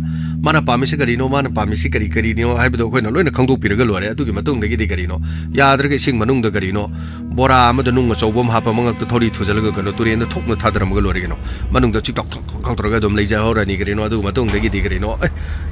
ꯃꯥꯅ ꯄꯥꯝꯃꯤꯁꯤ ꯀꯔꯤꯅೋ ꯃꯥꯅ ꯄꯥꯝꯃꯤꯁꯤ ꯀꯔꯤꯅꯣ ꯍꯥꯏꯕꯗꯨ ꯑꯩꯈꯣꯏꯅ ꯂꯣꯏꯅ ꯈꯪꯗꯣꯛꯄꯤꯔꯒ ꯂꯣꯏꯔꯦ ꯑꯗꯨꯒꯤ ꯃꯇꯨꯡꯗꯒꯤꯗꯤ ꯀꯔꯤꯅೋ ꯌꯥꯗ꯭ꯔꯒ ꯏꯁꯤꯡ ꯃꯅꯨꯡꯗ ꯀꯔꯤꯅೋ ꯕꯣꯔꯥ ꯑꯃꯗ ꯅꯨꯡ ꯑꯆꯧꯕ ꯑꯃ ꯍꯥꯞꯄ ꯃꯉꯛꯇ ꯊꯧꯔꯤ ꯊꯨꯖꯜꯂꯒ ꯀꯩꯅꯣ ꯇꯨꯔꯦꯟꯗ ꯊꯣꯛꯅ ꯊꯥꯗꯔꯝꯃꯒ ꯂꯣꯏꯔꯦ ꯀꯩꯅꯣ ꯃꯅꯨꯡꯗ ꯆꯤꯛꯇꯣꯛ ꯇꯧꯔꯒ ꯑꯗꯨꯝ ꯂꯩꯖꯍꯧꯔꯅꯤ ꯀꯔꯤꯅꯣ ꯑꯗꯨꯒ ꯃꯇꯨꯡꯗꯒꯤꯗꯤ ꯀꯔꯤꯅꯣ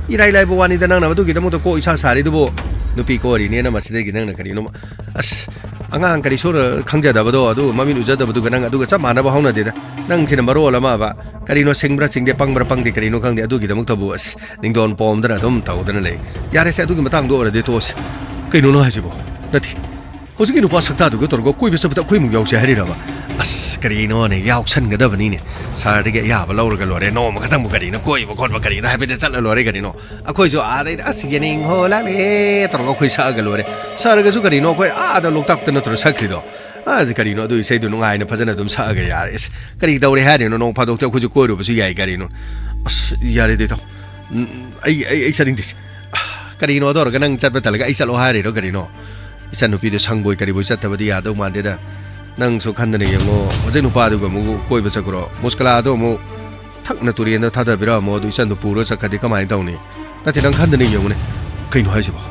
이라이 라이브 와니다 낭나 마두기다 모두 고 이사 사리도보 누피 거리네나 마시데기 낭나 그리노 아스 앙앙 그리 소르 강자다버도 아두 마민 우자다버도 그냥 아두가 참 많아봐 하우나데다 낭지는 바로 올라마바 그리노 생브라 징데 빵브라 빵데 그리노 강데 아두기다 목타부 아스 닝돈 봄드나 좀 타오드나 레 야레세 아두기 마땅도 오라데 토스 그이노노 하지보 나티 호지기 누파 saktaduga torgo kuibisabta kuimung yauche hariraba as karino ne yauksangadabani ne sarige yaba lauraga lore no makatang karino koiba khotba karino habede chatla lore karino akoi jo adai as gening hola le torgo koi saga lore sarga su karino koi ada loktak tna tor sakrido az karino du isai du nungai ne phajana dum saga yar is kari daure harino no phadok ta khuju koiru basu yai karino as yare de to ai saring dis karino dorga nang chatba talaga ai chalo hariro karino इसा नुपीदो संगबोय करिबो चतबदि यादो मादेदा नंगसो खंदने यंगो ओजे नुपादुगा मुगु कोइबो चकरो मुस्कलादो मु थकना तुरियन थादाबिरा मोदु इसा नुपुरो चखदि कमाय दाउनि नाथि नंग खंदने यंगने कइनो हाइसिबो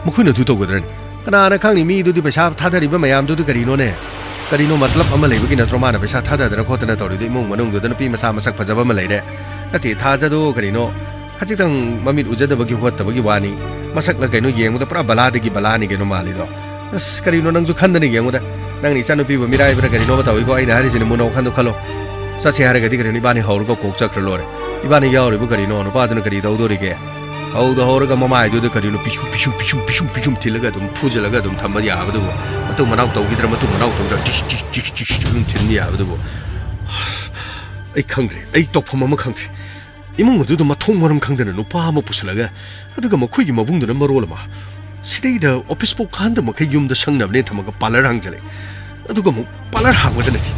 मखुइनो दु तोगदरनि कनाना खंनि मी दुदि पैसा थादारिबा मयाम दुदु करिनो मतलब अमा लेबगि नत्रो माना पैसा थादादना खोतना तौरिदि इमुंग मनुंग दुदन पी मसा मसक फजबा म लेरे नाथि थाजदो करिनो खचितंग ममित उजदबगि होतबगि वानी masakla kaino yengmuda pura baladagi balani kaino malido as karino nangju khandani yengmuda nangni chanupi bo mirai bra karino ba tawi ko aina hari sine muno khando khalo sache hara gadi karino ibani haur ko kok chakra lore ibani yauri bu karino no padana kari daudori ge hauda horga mamai du karino pishu tilaga dum phujalaga dum thamma yabadu matu manau tawgidra matu manau tawda tish dum tinni yabadu ai khangre ai tokpham ma khangre 이몽 모두도 마통마름 강대는 오빠 뭐 부슬라가 아두가 뭐 쿠이기 뭐 붕드는 머로라마 시대이다 오피스 복 한다 뭐 개юм도 상납네 타마가 발랄 항절에 아두가 뭐 발랄 항거든지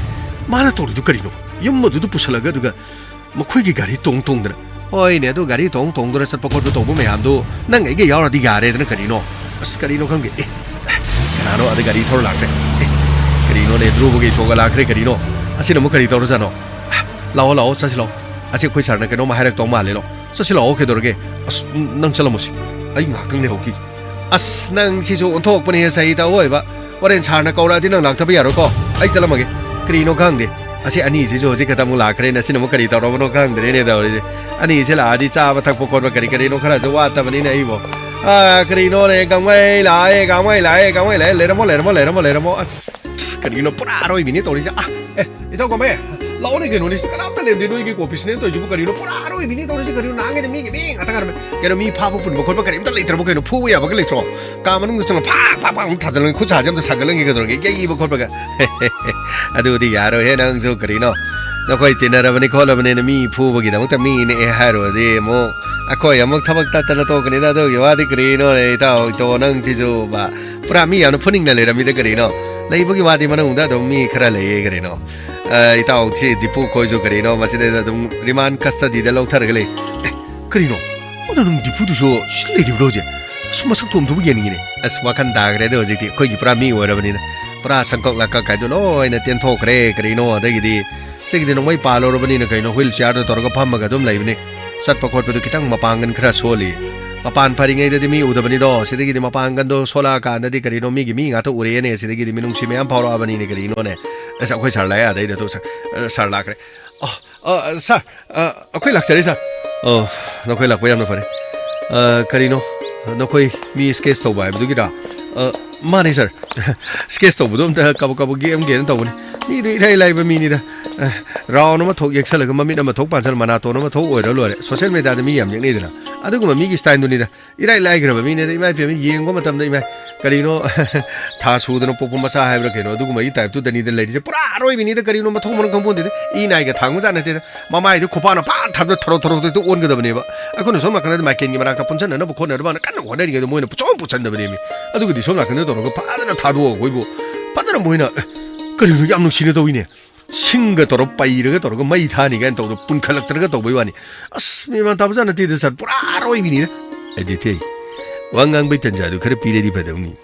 마나 또르도 거리노 염 모두도 부슬라가 아두가 뭐 쿠이기 가리 똥똥드나 어이네 도 가리 똥똥드라 서 퍼거도 또 보면 암도 난 이게 여러디 가래드는 거리노 아스 거리노 관계 그나노 아두 가리 토를 랑데 거리노 네 드로보게 조가라 그래 거리노 아시는 뭐 거리 떨어잖아 라오 사실로 아직 거기 잘나 그 너무 하락 또 말래로 사실 어떻게 더게 능 잘라모시 아이 막등네 호기 아스 능 시조 온토 번에 사이다 오이바 원래 잘나 거라디 능 락타비 야로고 아이 잘라마게 그리노 강데 아시 아니 시조 어제 그다 뭐 라크레나 시는 뭐 거리 더러노 강데네 더리 아니 이제 라디 짜바 탁고 거는 거리노 카라서 왔다버니네 이보 아 그리노네 강웨이 라에 레라모 아스 그리노 뿌라로 이미니 또리자 에 이거 거메 lawan ke nulis kan apa lem dino iki kopi sini to jubu karino puraro ibini to karino nange de mi ke bing ata karme kero mi pha pun bokol bakari imta leitro bokeno pu ya bakal leitro kamanung sung pa thajalang khu chajam to sagalang ke dorge ke i bokol baka adu di yaro he nang so karino 너거이 뛰나라버니 콜라버니는 미 부부기다 못다 미네 하루디 뭐 아코이 아목 타박 따따나 또그니다 더 요아디 그리노 에다 또능 지주 바 프라미 야노 푸닝 날레라미데 그리노 레이버기 와디만 운다 도미 크라레 그리노 이따 치 디푸 코이조 그리노 마시데다 좀 리만 카스타디데 로타르글레 그리노 오늘은 디푸두쇼 실레디 브로제 수마삭도 엄두부 예닝이네 아스와칸다 그래도 어제디 거기 프라미 워라버니나 프라 상kok라카 가이도 로이나 텐토 그래 그리노 어데기디 세기디 농마이 팔로러버니나 가이노 휠체어도 돌아가 팜마가 좀 라이브네 satpa khotpadu kitang mapangan khara soli mapan pharingai dadi mi udabani do sidagi di mapangan do sola ka andadi karino mi gi mi nga to ure ne sidagi di minung chime am phawra abani ne karino ne asa khoi sarla ya dai da to sarla kare sir akhoi lakchari sir no khoi lakpa yam no phare karino no khoi mi sketch to ba du gi da mani sir sketch to budum ta kabu kabu game gen to ne mi ri rai lai ba mi ni da raw no ma thok yek sala ga mami na ma thok pansal mana to no ma thok oira lore social media da mi yam yek ni dana adu ga mi gi style du ni da irai lai gra ba mi ne mai pe mi yeng go matam da mai karino tha su da no popu ma sa ha bra ke no adu ga mai type tu da ni da lai pura roi bi ni da karino ma thok mon kang bon de I nai ga thang ma sa na de ma mai du khopa na pa tha do thoro thoro de on ga da ne ba akon so ma kan da ma ken gi ma ka punsan na ba khon na ba na kan ho na ri ga mo na chom pu chan da ba ne mi adu ga di so na kan do ro ga pa da na tha do go bo pa da na mo na karino yam no sin da wi ne 싱가 도로 빠이르가 도로가 마이 타니가 도로 분칼락들가 도 보이와니 아스 미만 답잖아 디드서 뿌라로 이비니 에디테 왕강 비탄자도 그래 비레디 받음니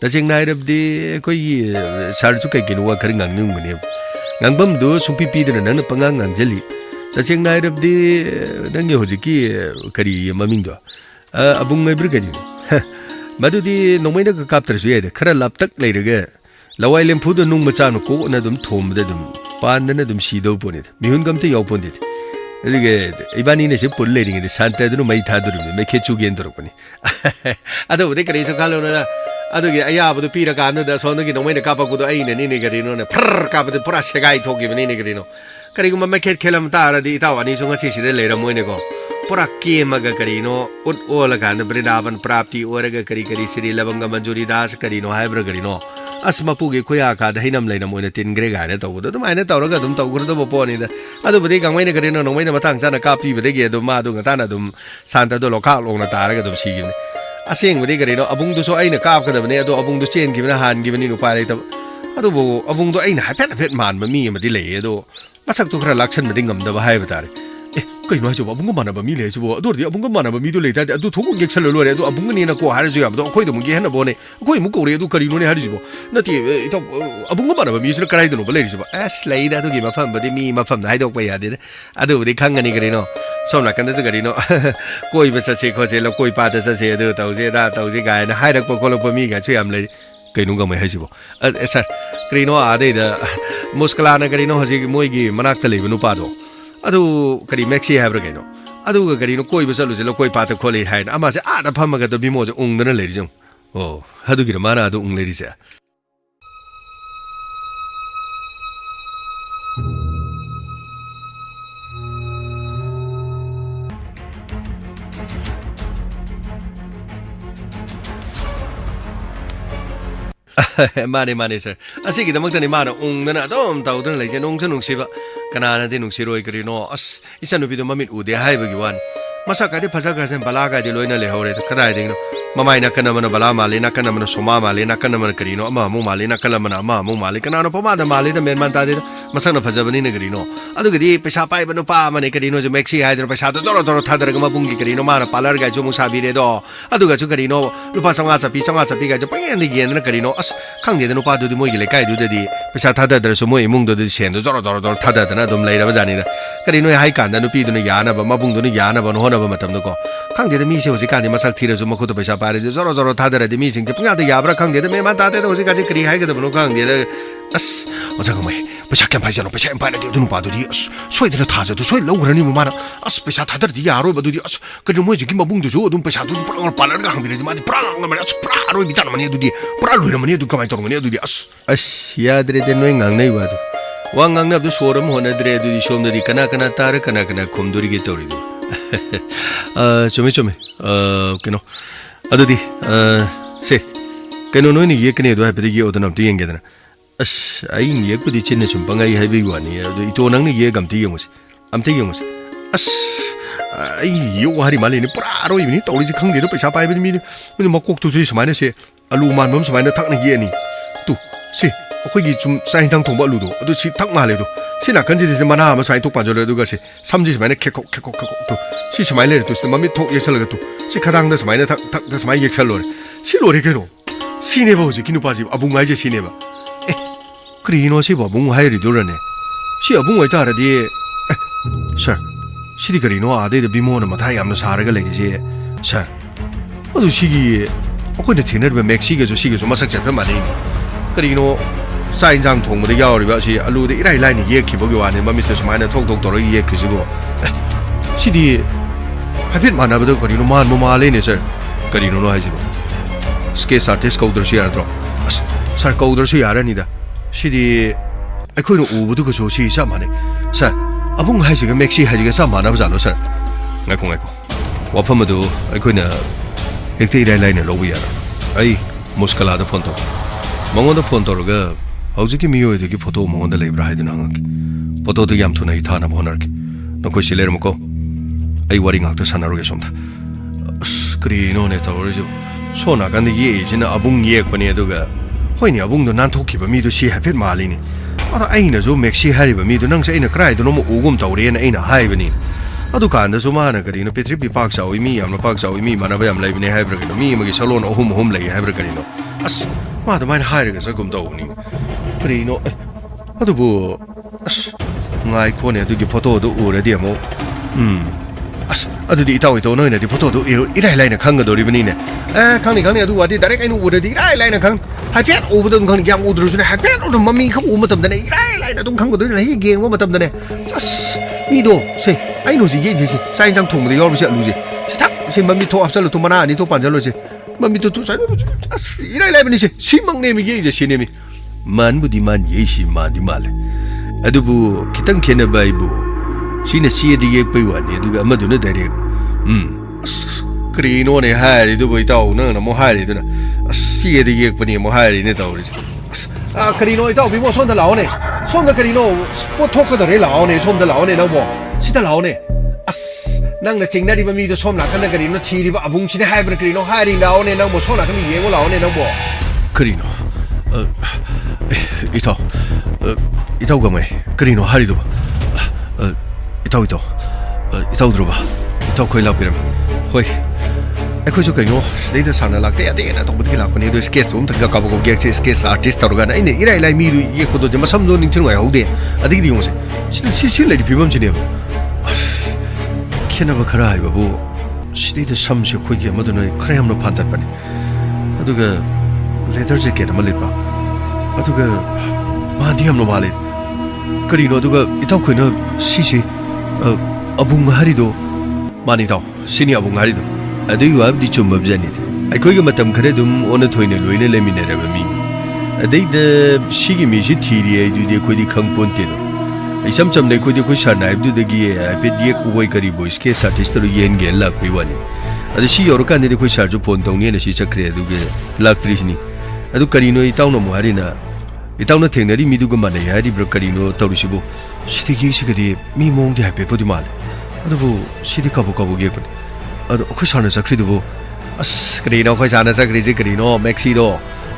다쟁 나이럽디 거기 살주가 기노와 그런 강능 거네 강범도 숭피피드는 나는 빵강 강젤리 다쟁 나이럽디 당게 호지기 거리 마밍도 아붕ngay 브르가니 마두디 노메나 그 갑들수 해야 돼 그래 랍딱 레르가 lawai lempu do nung macha no ko na dum thom de dum pan na dum si do ponit mihun gam te yo ponit edige ibani ne se pulle ring de santa de no mai tha dur me khechu gen dor poni ado de kare so khalo na ado ge aya bu pi ra ka na da so no ge no mai ne ka pa ku do ai ne ne gari no ne phar ka ba de pura segai thok ge ne ne gari no kare gu ma khet khelam ta ra di ta wa ni so nga chi si de le ra mo ne ko pura ke ma ga kari no ut o la ga na brindavan prapti o ra ga kari kari sri labanga manjuri das kari no hai bra kari no asma pugi khoya ka da hinam leina moina tin gre ga ne to do mai ne tawra ga dum taw gur do bo ni da adu bade gang mai ne gare no mai ne matang sana ka pi bade ge do ma do ga ta na dum santa do lo ka lo na ta ra ga dum si gi ne aseng bade gare no abung du so ai na ka ka da ne ado abung du chen gi na han gi ni no pa le ta adu bo abung do ai na ha phet man ma mi ma di le do masak tu khra lakchan ma ding ngam da ba hai ba ta re koi no jo abung ma na ba mi le jo ado ri abung ma na ba mi do le ta adu thogu yek sal lo re adu abung ni na ko ha re jo ya do koi do mu gi hen na bo ne koi mu ko re adu kari no ne ha ri jo na ti ito abung ma na ba mi sir karai do no ba le ri jo as lai da do gi ma pham ba de mi ma pham na hai do pa ya de adu de khang ni gari no som na kan da gari no koi ba sa se kho se lo koi pa da sa se do tau se da tau se ga na hai rak pa ko lo pa mi ga chu yam le kai nu ga mai hai jo sir kri no a de da muskala na gari no hoji moi gi manak ta le nu pa do adu kari maxi habra gaino adu ga gari no koi ba salu se lo koi pa ta kholi hai na ama se a da pham ga do bimo je ung na le ri jong adu gi ma na adu ung le ri se mane sir asigi damak tani mana ung na dom taw dun lai je nong chanung siba kana na de nung siroi kari no as isanu bi do mamit ude hai bagi wan masa ka de phasa ka sen bala ka de loina le hore kada de no mamai na kana mana bala male na kana mana soma male na kana mana kari no ama mu male na kala mana ama mu male kana no pama da male da men man ta de masa na phaja bani na kari no adu gadi pesa pai banu pa mane kari no je maxi hai de pesa to joro joro tha dar ga ma bungi kari no mana palar ga jo mu sabi re do adu ga chu kari no lupa sanga cha pi ga jo pang ni gen na kari no as khang de no pa du mo gi le kai du de di pesa tha da dar so mo imung do de sen do joro joro tha da na dum lai ra ba jani da kari no hai kan da no pi du no ya na ba ma bung du no ya na ba no ho na ba matam do ko khang de mi se ho ji kan de masak thira so ma khu do pesa pa re joro joro tha da de mi sing ke pung ya da ya bra khang de me man ta de ho ji ka ji kri hai ga da no khang de as oja ko mai pesa kyan pai jano pesa empai na de du no pa du di as soi de tha ja du soi lo ra ni mo ma as pesa tha da di ya ro ba du di as ka mo ji ki ma bung du so dum pesa du pra pa la ga hang de ma di pra ma as pra ro bi ta ma ni du di pra lo ra ma ni du ka mai tong ma ni du di as ya dre de no ngang nei ba du wang ngang na du so ram ho na dre du di shom di kana kana tar kana kana khom duri ge tori du chome keno adu di se keno no ni ye kene do ha pe gi odana di yeng ge dana ꯑꯩ ꯌꯦꯛꯄꯨꯗꯤ ꯆꯤꯟꯅ ꯁꯨꯝ ꯄꯪꯉꯥꯏ ꯍꯥꯏꯕꯒꯤ ꯋꯥꯅꯤ ꯑꯗꯣ ꯏꯇꯣ ꯅꯪꯅ ꯌꯦꯛ ꯑꯝꯇ ꯌꯦꯡꯉꯨꯁꯤ ꯑꯝꯇ ꯌꯦꯡꯉꯨꯁꯤ ꯑꯩ ꯌꯣꯛ ꯍꯥꯏꯔꯤ ꯃꯥꯜꯂꯦꯅꯦ ꯄꯨꯔꯥ ꯑꯔꯣꯏꯕꯅꯤ ꯇꯧꯔꯤꯁꯤ ꯈꯪꯗꯦꯗꯣ ꯄꯩꯁꯥ ꯄꯥꯏꯕꯅꯤ ꯃꯤꯗꯤ ꯃꯀꯣꯛꯇꯨꯁꯨ ꯁꯨꯃꯥꯏꯅ ꯁꯦ ꯑꯂꯨ ꯃꯥꯟꯕ ꯑꯃ ꯁꯨꯃꯥꯏꯅ ꯊꯛꯅ ꯌꯦꯛꯑꯅꯤ ꯇꯨ ꯁꯤ ꯑꯩꯈꯣꯏꯒꯤ ꯁꯨꯝ ꯆꯥꯛ ꯌꯦꯟꯁꯥꯡ ꯊꯣꯡꯕ ꯑꯂꯨꯗꯣ ꯑꯗꯨ ꯁꯤ ꯊꯛ ꯃꯥꯜꯂꯦ ꯑꯗꯣ ꯁꯤ ꯅꯥꯀꯟꯁꯤꯗ ꯃꯅꯥ ꯑꯃ ꯁꯨꯃꯥꯏꯅ ꯊꯣꯛ ꯄꯥꯟꯖꯜꯂꯦ ꯑꯗꯨꯒ ꯁꯤ ꯁꯝꯁꯤ ꯁꯨꯃꯥꯏꯅ ꯈꯦꯛꯀꯣꯛ ꯇꯨ ꯁꯤ ꯁꯨꯃꯥꯏꯅ ꯂꯩꯔꯦ ꯇꯨ ꯁꯤꯗ ꯃꯃꯤꯠ ꯊꯣꯛ ꯌꯦꯛꯁꯜꯂꯒ ꯇꯨ ꯁꯤ ꯈꯗꯥꯡꯗ ꯁꯨꯃꯥꯏꯅ ꯊꯛ ꯁꯨꯃꯥꯏꯅ ꯌꯦꯛꯁꯜꯂꯣꯔꯦ ꯁꯤ ꯂꯣꯏꯔꯦ ꯀꯩꯅꯣ ꯁꯤꯅꯦꯕ ꯍꯧꯖꯤꯛꯀꯤ ꯅꯨꯄꯥꯁꯤ ꯑꯕꯨꯡ ꯍꯥꯏꯁꯦ ꯁꯤꯅꯦꯕ ꯀꯔꯤꯅꯣ ꯁꯤꯕꯨ ꯑꯕꯨꯡ ꯍꯥꯏꯔꯤꯗꯨꯔꯅꯦ ꯁꯤ ꯑꯕꯨꯡ ꯑꯣꯏꯇꯥꯔꯗꯤ ꯁꯥꯔ ꯁꯤꯗꯤ ꯀꯔꯤꯅꯣ ꯑꯥꯗꯩꯗ ꯕꯤꯃꯣꯅ ꯃꯊꯥ ꯌꯥꯝꯅ ꯁꯥꯔꯒ ꯂꯩꯔꯤꯁꯦ ꯁꯥꯔ ꯑꯗꯨ ꯁꯤꯒꯤ ꯑꯩꯈꯣꯏꯅ ꯊꯦꯡꯅꯔꯤꯕ ꯃꯦꯛꯁꯤꯒꯁꯨ ꯁꯤꯒꯁꯨ ꯃꯁꯛ ꯆꯠꯄ ꯃꯥꯟꯅꯩꯅꯤ ꯀꯔꯤꯅꯣ ꯆꯥꯛ ꯌꯦꯟꯁꯥꯡ ꯊꯣꯡꯕꯗ ꯌꯥꯎꯔꯤꯕ ꯑꯁꯤ ꯑꯂꯨꯗ ꯏꯔꯥꯏ ꯂꯥꯏꯅ ꯌꯦꯛꯈꯤꯕꯒꯤ ꯋꯥꯅꯤ ꯃꯃꯤꯠꯇ ꯁꯨꯃꯥꯏꯅ ꯊꯣꯛ ꯇꯧꯔꯒ ꯌꯦꯛꯈ꯭ꯔꯤꯁꯤꯕꯨ ꯁꯤꯗꯤ ꯍꯥꯏꯐꯦꯠ ꯃꯥꯟꯅꯕꯗ ꯀꯔꯤꯅꯣ ꯃꯥꯟꯕ ꯃꯥꯜꯂꯦꯅꯦ ꯁꯥꯔ ꯀꯔꯤꯅꯣ ꯍꯥꯏꯁꯤꯕꯨ ꯁ꯭ꯀꯦꯆ ꯑꯥꯔꯇꯤꯁ ꯀꯧꯗ꯭ꯔꯁꯨ ꯌꯥꯔꯗ꯭ꯔꯣ ꯁꯥꯔ ꯀꯧꯗ꯭ꯔꯁꯨ ꯌꯥꯔꯅꯤꯗ ꯁꯤꯗꯤ ꯑꯩꯈꯣꯏꯅ ꯎꯕꯗꯨꯒꯁꯨ ꯁꯤ ꯆꯞ ꯃꯥꯟꯅꯩ ꯁꯥꯔ ꯑꯕꯨꯡ ꯍꯥꯏꯁꯤꯒ ꯃꯦꯛꯁꯤ ꯍꯥꯏꯁꯤꯒ ꯆꯞ ꯃꯥꯟꯅꯕ ꯖꯥꯠꯂꯣ ꯁꯥꯔ ꯉꯥꯏꯈꯣ ꯋꯥꯐꯝ ꯑꯗꯨ ꯑꯩꯈꯣꯏꯅ ꯍꯦꯛꯇ ꯏꯔꯥꯏ ꯂꯥꯏꯅ ꯂꯧꯕ ꯌꯥꯔꯣꯏ ꯑꯩ ꯃꯨꯁꯀꯂꯥꯗ ꯐꯣꯟ ꯇꯧ ꯃꯉꯣꯟꯗ ꯐꯣꯟ ꯇꯧꯔꯒ ꯍꯧꯖꯤꯛꯀꯤ ꯃꯤꯑꯣꯏꯗꯨꯒꯤ ꯐꯣꯇꯣ ꯃꯉꯣꯟꯗ ꯂꯩꯕ꯭ꯔꯥ ꯍꯥꯏꯗꯨꯅ ꯍꯪꯉꯛꯀꯦ ꯐꯣꯇꯣꯗꯨ ꯌꯥꯝ ꯊꯨꯅ ꯑꯩ ꯊꯥꯅꯕ ꯍꯣꯠꯅꯔꯛꯀꯦ ꯅꯈꯣꯏ ꯁꯤ ꯂꯩꯔꯝꯃꯨꯀꯣ ꯑꯩ ꯋꯥꯔꯤ ꯉꯥꯛꯇ ꯁꯥꯟꯅꯔꯨꯒꯦ ꯁꯣꯝꯗ ꯀꯔꯤꯅꯣꯅꯦ ꯇꯧꯔꯤꯁꯤꯕꯨ ꯁꯣꯝ ꯅꯥꯀꯟꯗ ꯌꯦꯛꯏꯁꯤꯅ ꯑꯕꯨꯡ ꯌꯦꯛꯄꯅꯦ ꯑꯗꯨꯒ ꯍꯣꯏꯅꯦ ꯑꯕꯨꯡꯗꯣ ꯅꯥꯟꯊꯣꯛꯈꯤꯕ ꯃꯤꯗꯨ ꯁꯤ ꯍꯥꯏꯐꯦꯠ ꯃꯥꯜꯂꯤꯅꯦ ꯑꯗꯣ ꯑꯩꯅꯁꯨ ꯃꯦꯛꯁꯤ ꯍꯥꯏꯔꯤꯕ ꯃꯤꯗꯨ ꯅꯪꯁꯦ ꯑꯩꯅ ꯀꯗꯥꯏꯗꯅꯣꯃ ꯎꯒꯨꯝ ꯇꯧꯔꯦꯅ ꯑꯩꯅ ꯍꯥꯏꯕꯅꯤ ꯑꯗꯨꯀꯥꯟꯗꯁꯨ ꯃꯥꯅ ꯀꯔꯤꯅꯣ ꯄ꯭ꯔꯤꯊꯤꯕꯤ ꯄꯥꯛ ꯆꯥꯎꯏ ꯃꯤ ꯌꯥꯝꯅ ꯄꯥꯛ ꯆꯥꯎꯏ ꯃꯤ ꯃꯥꯟꯅꯕ ꯌꯥꯝ ꯂꯩꯕꯅꯦ ꯍꯥꯏꯕ꯭ꯔꯥ ꯀꯩꯅꯣ ꯃꯤ ꯑꯃꯒꯤ ꯁꯂꯣꯟ ꯑꯍꯨꯝ ꯂꯩ ꯍꯥꯏꯕ꯭ꯔꯥ ꯀꯔꯤꯅꯣ ꯃꯥ ꯑꯗꯨꯃꯥꯏꯅ ꯍꯥꯏꯔꯒ ꯆꯠꯒꯨꯝ ꯇꯧꯕꯅꯤ ꯀꯔꯤꯅꯣ ꯑꯗꯨꯕꯨ ꯉꯥꯏꯈꯣꯅꯦ ꯑꯗꯨꯒꯤ ꯐꯣꯇꯣꯗꯨ ꯎꯔꯗꯤ ꯑꯃꯨꯛ ꯑꯗꯨꯗꯤ ꯏꯇꯥꯎ ꯅꯣꯏꯅꯗꯤ ꯐꯣꯇꯣꯗꯨ ꯏꯔꯥꯏ ꯂꯥꯏꯅ ꯈꯪꯒꯗꯧꯔꯤꯕꯅꯤꯅꯦ ꯈꯪꯅꯤ ꯑꯗꯨ ꯋꯥꯗꯤ ꯗꯥꯏꯔꯦꯛ ꯑꯩꯅ ꯎꯔꯗꯤ ꯏꯔꯥꯏ ꯂꯥꯏꯅ ꯍꯥꯏꯐꯦꯠ ꯎꯕꯗ ꯑꯗꯨꯝ ꯈꯪꯅꯤ ꯌꯥꯝ ꯎꯗ꯭ꯔꯁꯨꯅꯦ ꯍꯥꯏꯐꯦꯠ ꯑꯗꯨꯝ ꯃꯃꯤ ꯈꯛ ꯎꯕ ꯃꯇꯝꯗꯅꯦ ꯏꯔꯥꯏ ꯂꯥꯏꯅ ꯑꯗꯨꯝ ꯈꯪꯒꯗꯧꯔꯤꯅꯦ ꯍꯦꯛ ꯌꯦꯡꯕ ꯃꯇꯝꯗꯅꯦ ꯃꯤꯗꯣ ꯁꯦ ꯑꯩꯅ ꯍꯧꯖꯤꯛ ꯌꯦꯡꯁꯦ ꯆꯥꯛ ꯌꯦꯟꯁꯥꯡ ꯊꯣꯡꯕꯗ ꯌꯥꯎꯔꯤꯕꯁꯦ ꯑꯂꯨꯁꯦ ꯁꯤ ꯃꯃꯤꯠ ꯊꯣꯛ ꯍꯥꯞꯆꯜꯂꯨ ꯇꯨ ꯃꯅꯥ ꯑꯅꯤ ꯊꯣꯛ ꯄꯥꯟꯖꯜꯂꯨꯁꯦ ꯃꯃꯤꯠꯇꯨ ꯏꯔꯥꯏ ꯂꯥꯏꯕꯅꯤꯁꯦ ꯁꯤꯃꯛꯅꯦꯃꯤ ꯌꯦꯡꯁꯦ ꯁꯤꯅꯦꯃꯤ ꯃꯥꯟꯕꯨꯗꯤ ꯃꯥꯟ ꯌꯦꯛꯏꯁꯤ ꯃꯥꯟꯗꯤ ꯃꯥꯜꯂꯦ ꯑꯗꯨꯕꯨ ꯈꯤꯇꯪ ꯈꯦꯠꯅꯕ ꯑꯩꯕꯨ ꯁꯤꯅ ꯆꯦꯗ ꯌꯦꯛꯄꯩ ꯋꯥꯅꯤ ꯑꯗꯨꯒ ꯑꯃꯗꯨꯅ ꯗꯥꯏꯔꯦꯛ ꯀꯔꯤꯅꯣꯅꯦ ꯍꯥꯏꯔꯤꯗꯨꯕꯨ ꯏꯇꯥꯎ ꯅꯪꯅ ꯑꯃꯨꯛ ꯍꯥꯏꯔꯤꯗꯨꯅ ꯆꯦꯗ ꯌꯦꯛꯄꯅꯤ ꯑꯃꯨꯛ ꯍꯥꯏꯔꯤꯅꯦ ꯇꯧꯔꯤꯁꯦ ꯀꯔꯤꯅꯣ ꯏꯇꯥꯎ ꯕꯤꯃꯣ ꯁꯣꯝꯗ ꯂꯥꯛꯑꯣꯅꯦ ꯁꯣꯝꯗ ꯀꯔꯤꯅꯣ ꯄꯣꯠ ꯊꯣꯛꯀꯗꯧꯔꯦ ꯂꯥꯛꯑꯣꯅꯦ ꯁꯣꯝꯗ ꯂꯥꯛꯑꯣꯅꯦ ꯅꯪꯕꯣ ꯁꯤꯗ ꯂꯥꯛꯑꯣꯅꯦ ꯅꯪꯅ ꯆꯤꯡꯅꯔꯤꯕ ꯃꯤꯗꯣ ꯁꯣꯝ ꯅꯥꯀꯟꯗ ꯀꯔꯤꯅꯣ ꯊꯤꯔꯤꯕ ꯑꯕꯨꯡꯁꯤने ꯍꯥꯏꯕ꯭ꯔꯥ ꯀꯔꯤꯅꯣ ꯍꯥꯏꯔꯤ ꯂꯥꯛꯑꯣꯅꯦ ꯅꯪꯕꯣ ꯁꯣꯝ ꯅꯥꯀꯟꯗ ꯌꯦꯡꯉꯣ ꯂꯥꯛꯑꯣꯅꯦ ꯅꯪꯕꯣ ꯀꯔꯤꯅꯣ ꯏꯇꯥꯎ ꯒꯃꯩ ꯀꯔꯤꯅꯣ ꯍꯥꯏꯔꯤꯗꯨꯕ ꯏꯇꯥꯎ ꯏꯇꯥꯎ ꯈꯣꯏ ꯂꯥꯛꯄꯤꯔꯝꯃꯤ ꯍꯣꯏ ꯑꯩꯈꯣꯏꯁꯨ ꯀꯩꯅꯣ ꯁꯤꯗꯩꯗ ꯁꯥꯟꯅ ꯂꯥꯛꯇ ꯌꯥꯗꯦꯅ ꯇꯧꯕꯗꯒꯤ ꯂꯥꯛꯄꯅꯤ ꯑꯗꯣ ꯁ꯭ꯀꯦꯆꯇꯣ ꯑꯝꯇꯪ ꯀꯥꯕꯛ ꯌꯦꯛꯁꯦ ꯁ꯭ꯀꯦꯆ ꯑꯥꯔꯇꯤꯁ ꯇꯧꯔꯒꯥꯅ ꯑꯩꯅ ꯏꯔꯥꯏ ꯂꯥꯏ ꯃꯤꯗꯨ ꯌꯦꯛꯄꯗꯣ ꯃꯁꯝꯗꯣ ꯅꯤꯡꯊꯤꯅꯨꯡꯉꯥꯏꯍꯧꯗꯦ ꯑꯗꯒꯤꯗꯤ ꯌꯦꯡꯉꯨꯁꯦ ꯁꯤ ꯂꯩꯔꯤ ꯐꯤꯕꯝꯁꯤꯅꯦꯕ ꯈꯦꯠꯅꯕ ꯈꯔ ꯍꯥꯏꯕꯕꯨ ꯁꯤꯗꯩꯗ ꯁꯝꯁꯦ ꯑꯩꯈꯣꯏꯒꯤ ꯑꯃꯗꯨꯅ ꯈꯔ ꯌꯥꯝꯅ ꯐꯥꯟꯇꯠꯄꯅꯤ ꯑꯗꯨꯒ ꯂꯦꯗꯔ ꯖꯦꯀꯦꯠ ꯑꯃ ꯂꯤꯠꯄ ꯑꯗꯨꯒ ꯃꯥꯗꯤ ꯌꯥꯝꯅ ꯃꯥꯜꯂꯦ ꯀꯔꯤꯅꯣ ꯑꯗꯨꯒ ꯏꯇꯥꯎꯈꯣꯏꯅ ꯁꯤꯁꯦ ꯑꯕꯨꯡ ꯍꯥꯏꯔꯤꯗꯣ ꯃꯥꯅꯤ ꯏꯇꯥꯎ ꯁꯤꯅꯤ ꯑꯕꯨꯡ ꯍꯥꯏꯔꯤꯗꯣ ꯑꯗꯨꯒꯤ ꯋꯥꯕꯨꯗꯤ ꯆꯨꯝꯃꯕꯖꯥꯠꯅꯤꯗ ꯑꯩꯈꯣꯏꯒ ꯃꯇꯝ ꯈꯔ ꯑꯗꯨꯝ ꯑꯣꯟꯅ ꯊꯣꯏꯅ ꯂꯣꯏꯅ ꯂꯩꯃꯤꯟꯅꯔꯕ ꯃꯤꯅꯤ ꯑꯗꯩꯗ ꯁꯤꯒꯤ ꯃꯤꯁꯤ ꯊꯤꯔꯤ ꯑꯩꯗꯨꯗꯤ ꯑꯩꯈꯣꯏꯗꯤ ꯈꯪꯄꯣꯟꯇꯦꯗꯣ ꯏꯆꯝ ꯆꯝꯅ ꯑꯩꯈꯣꯏ ꯁꯥꯔꯅ ꯍꯥꯏꯕꯗꯨꯗꯒꯤ ꯍꯥꯏꯐꯦꯠ ꯌꯦꯛꯄꯣꯏ ꯀꯔꯤꯕꯣꯏ ꯁ꯭ꯀꯦꯆ ꯑꯥꯔꯇꯤꯁꯇꯔꯣ ꯌꯦꯡꯒꯦꯅ ꯂꯥꯛꯄꯩ ꯋꯥꯅꯤ ꯑꯗꯣ ꯁꯤ ꯌꯧꯔꯀꯥꯟꯗꯗꯤ ꯑꯩꯈꯣꯏ ꯁꯥꯔꯁꯨ ꯐꯣꯟ ꯇꯧꯅꯦꯅ ꯁꯤ ꯆꯠꯈ꯭ꯔꯦ ꯑꯗꯨꯒ ꯂꯥꯛꯇ꯭ꯔꯤꯁꯤꯅꯤ ꯑꯗꯨ ꯀꯔꯤꯅꯣ ꯏꯇꯥꯎꯅ ꯑꯃꯨꯛ ꯍꯥꯏꯔꯤꯅ ꯏꯇꯥꯎꯅ ꯊꯦꯡꯅꯔꯤ ꯃꯤꯗꯨꯒ ꯃꯥꯟꯅꯩ ꯍꯥꯏꯔꯤꯕ꯭ꯔꯥ ꯀꯔꯤꯅꯣ ꯇꯧꯔꯤꯁꯤꯕꯨ ꯁꯤꯗꯒꯤ ꯌꯦꯛꯁꯤꯒꯗꯤ ꯃꯤ ꯃꯑꯣꯡꯗꯤ ꯍꯥꯏꯐꯦꯠꯄꯨꯗꯤ ꯃꯥꯜꯂꯦ ꯑꯗꯨꯕꯨ ꯁꯤꯗꯤ ꯀꯥꯕꯛ ꯌꯦꯛꯄꯅꯤ ꯑꯗꯣ ꯑꯩꯈꯣꯏ ꯁꯥꯔꯅ ꯆꯠꯈ꯭ꯔꯤꯗꯨꯕꯨ ꯀꯔꯤꯅꯣ ꯑꯩꯈꯣꯏ ꯁꯥꯔꯅ ꯆꯠꯈ꯭ꯔꯤꯁꯤ ꯀꯔꯤꯅꯣ ꯃꯦꯛꯁꯤꯗꯣ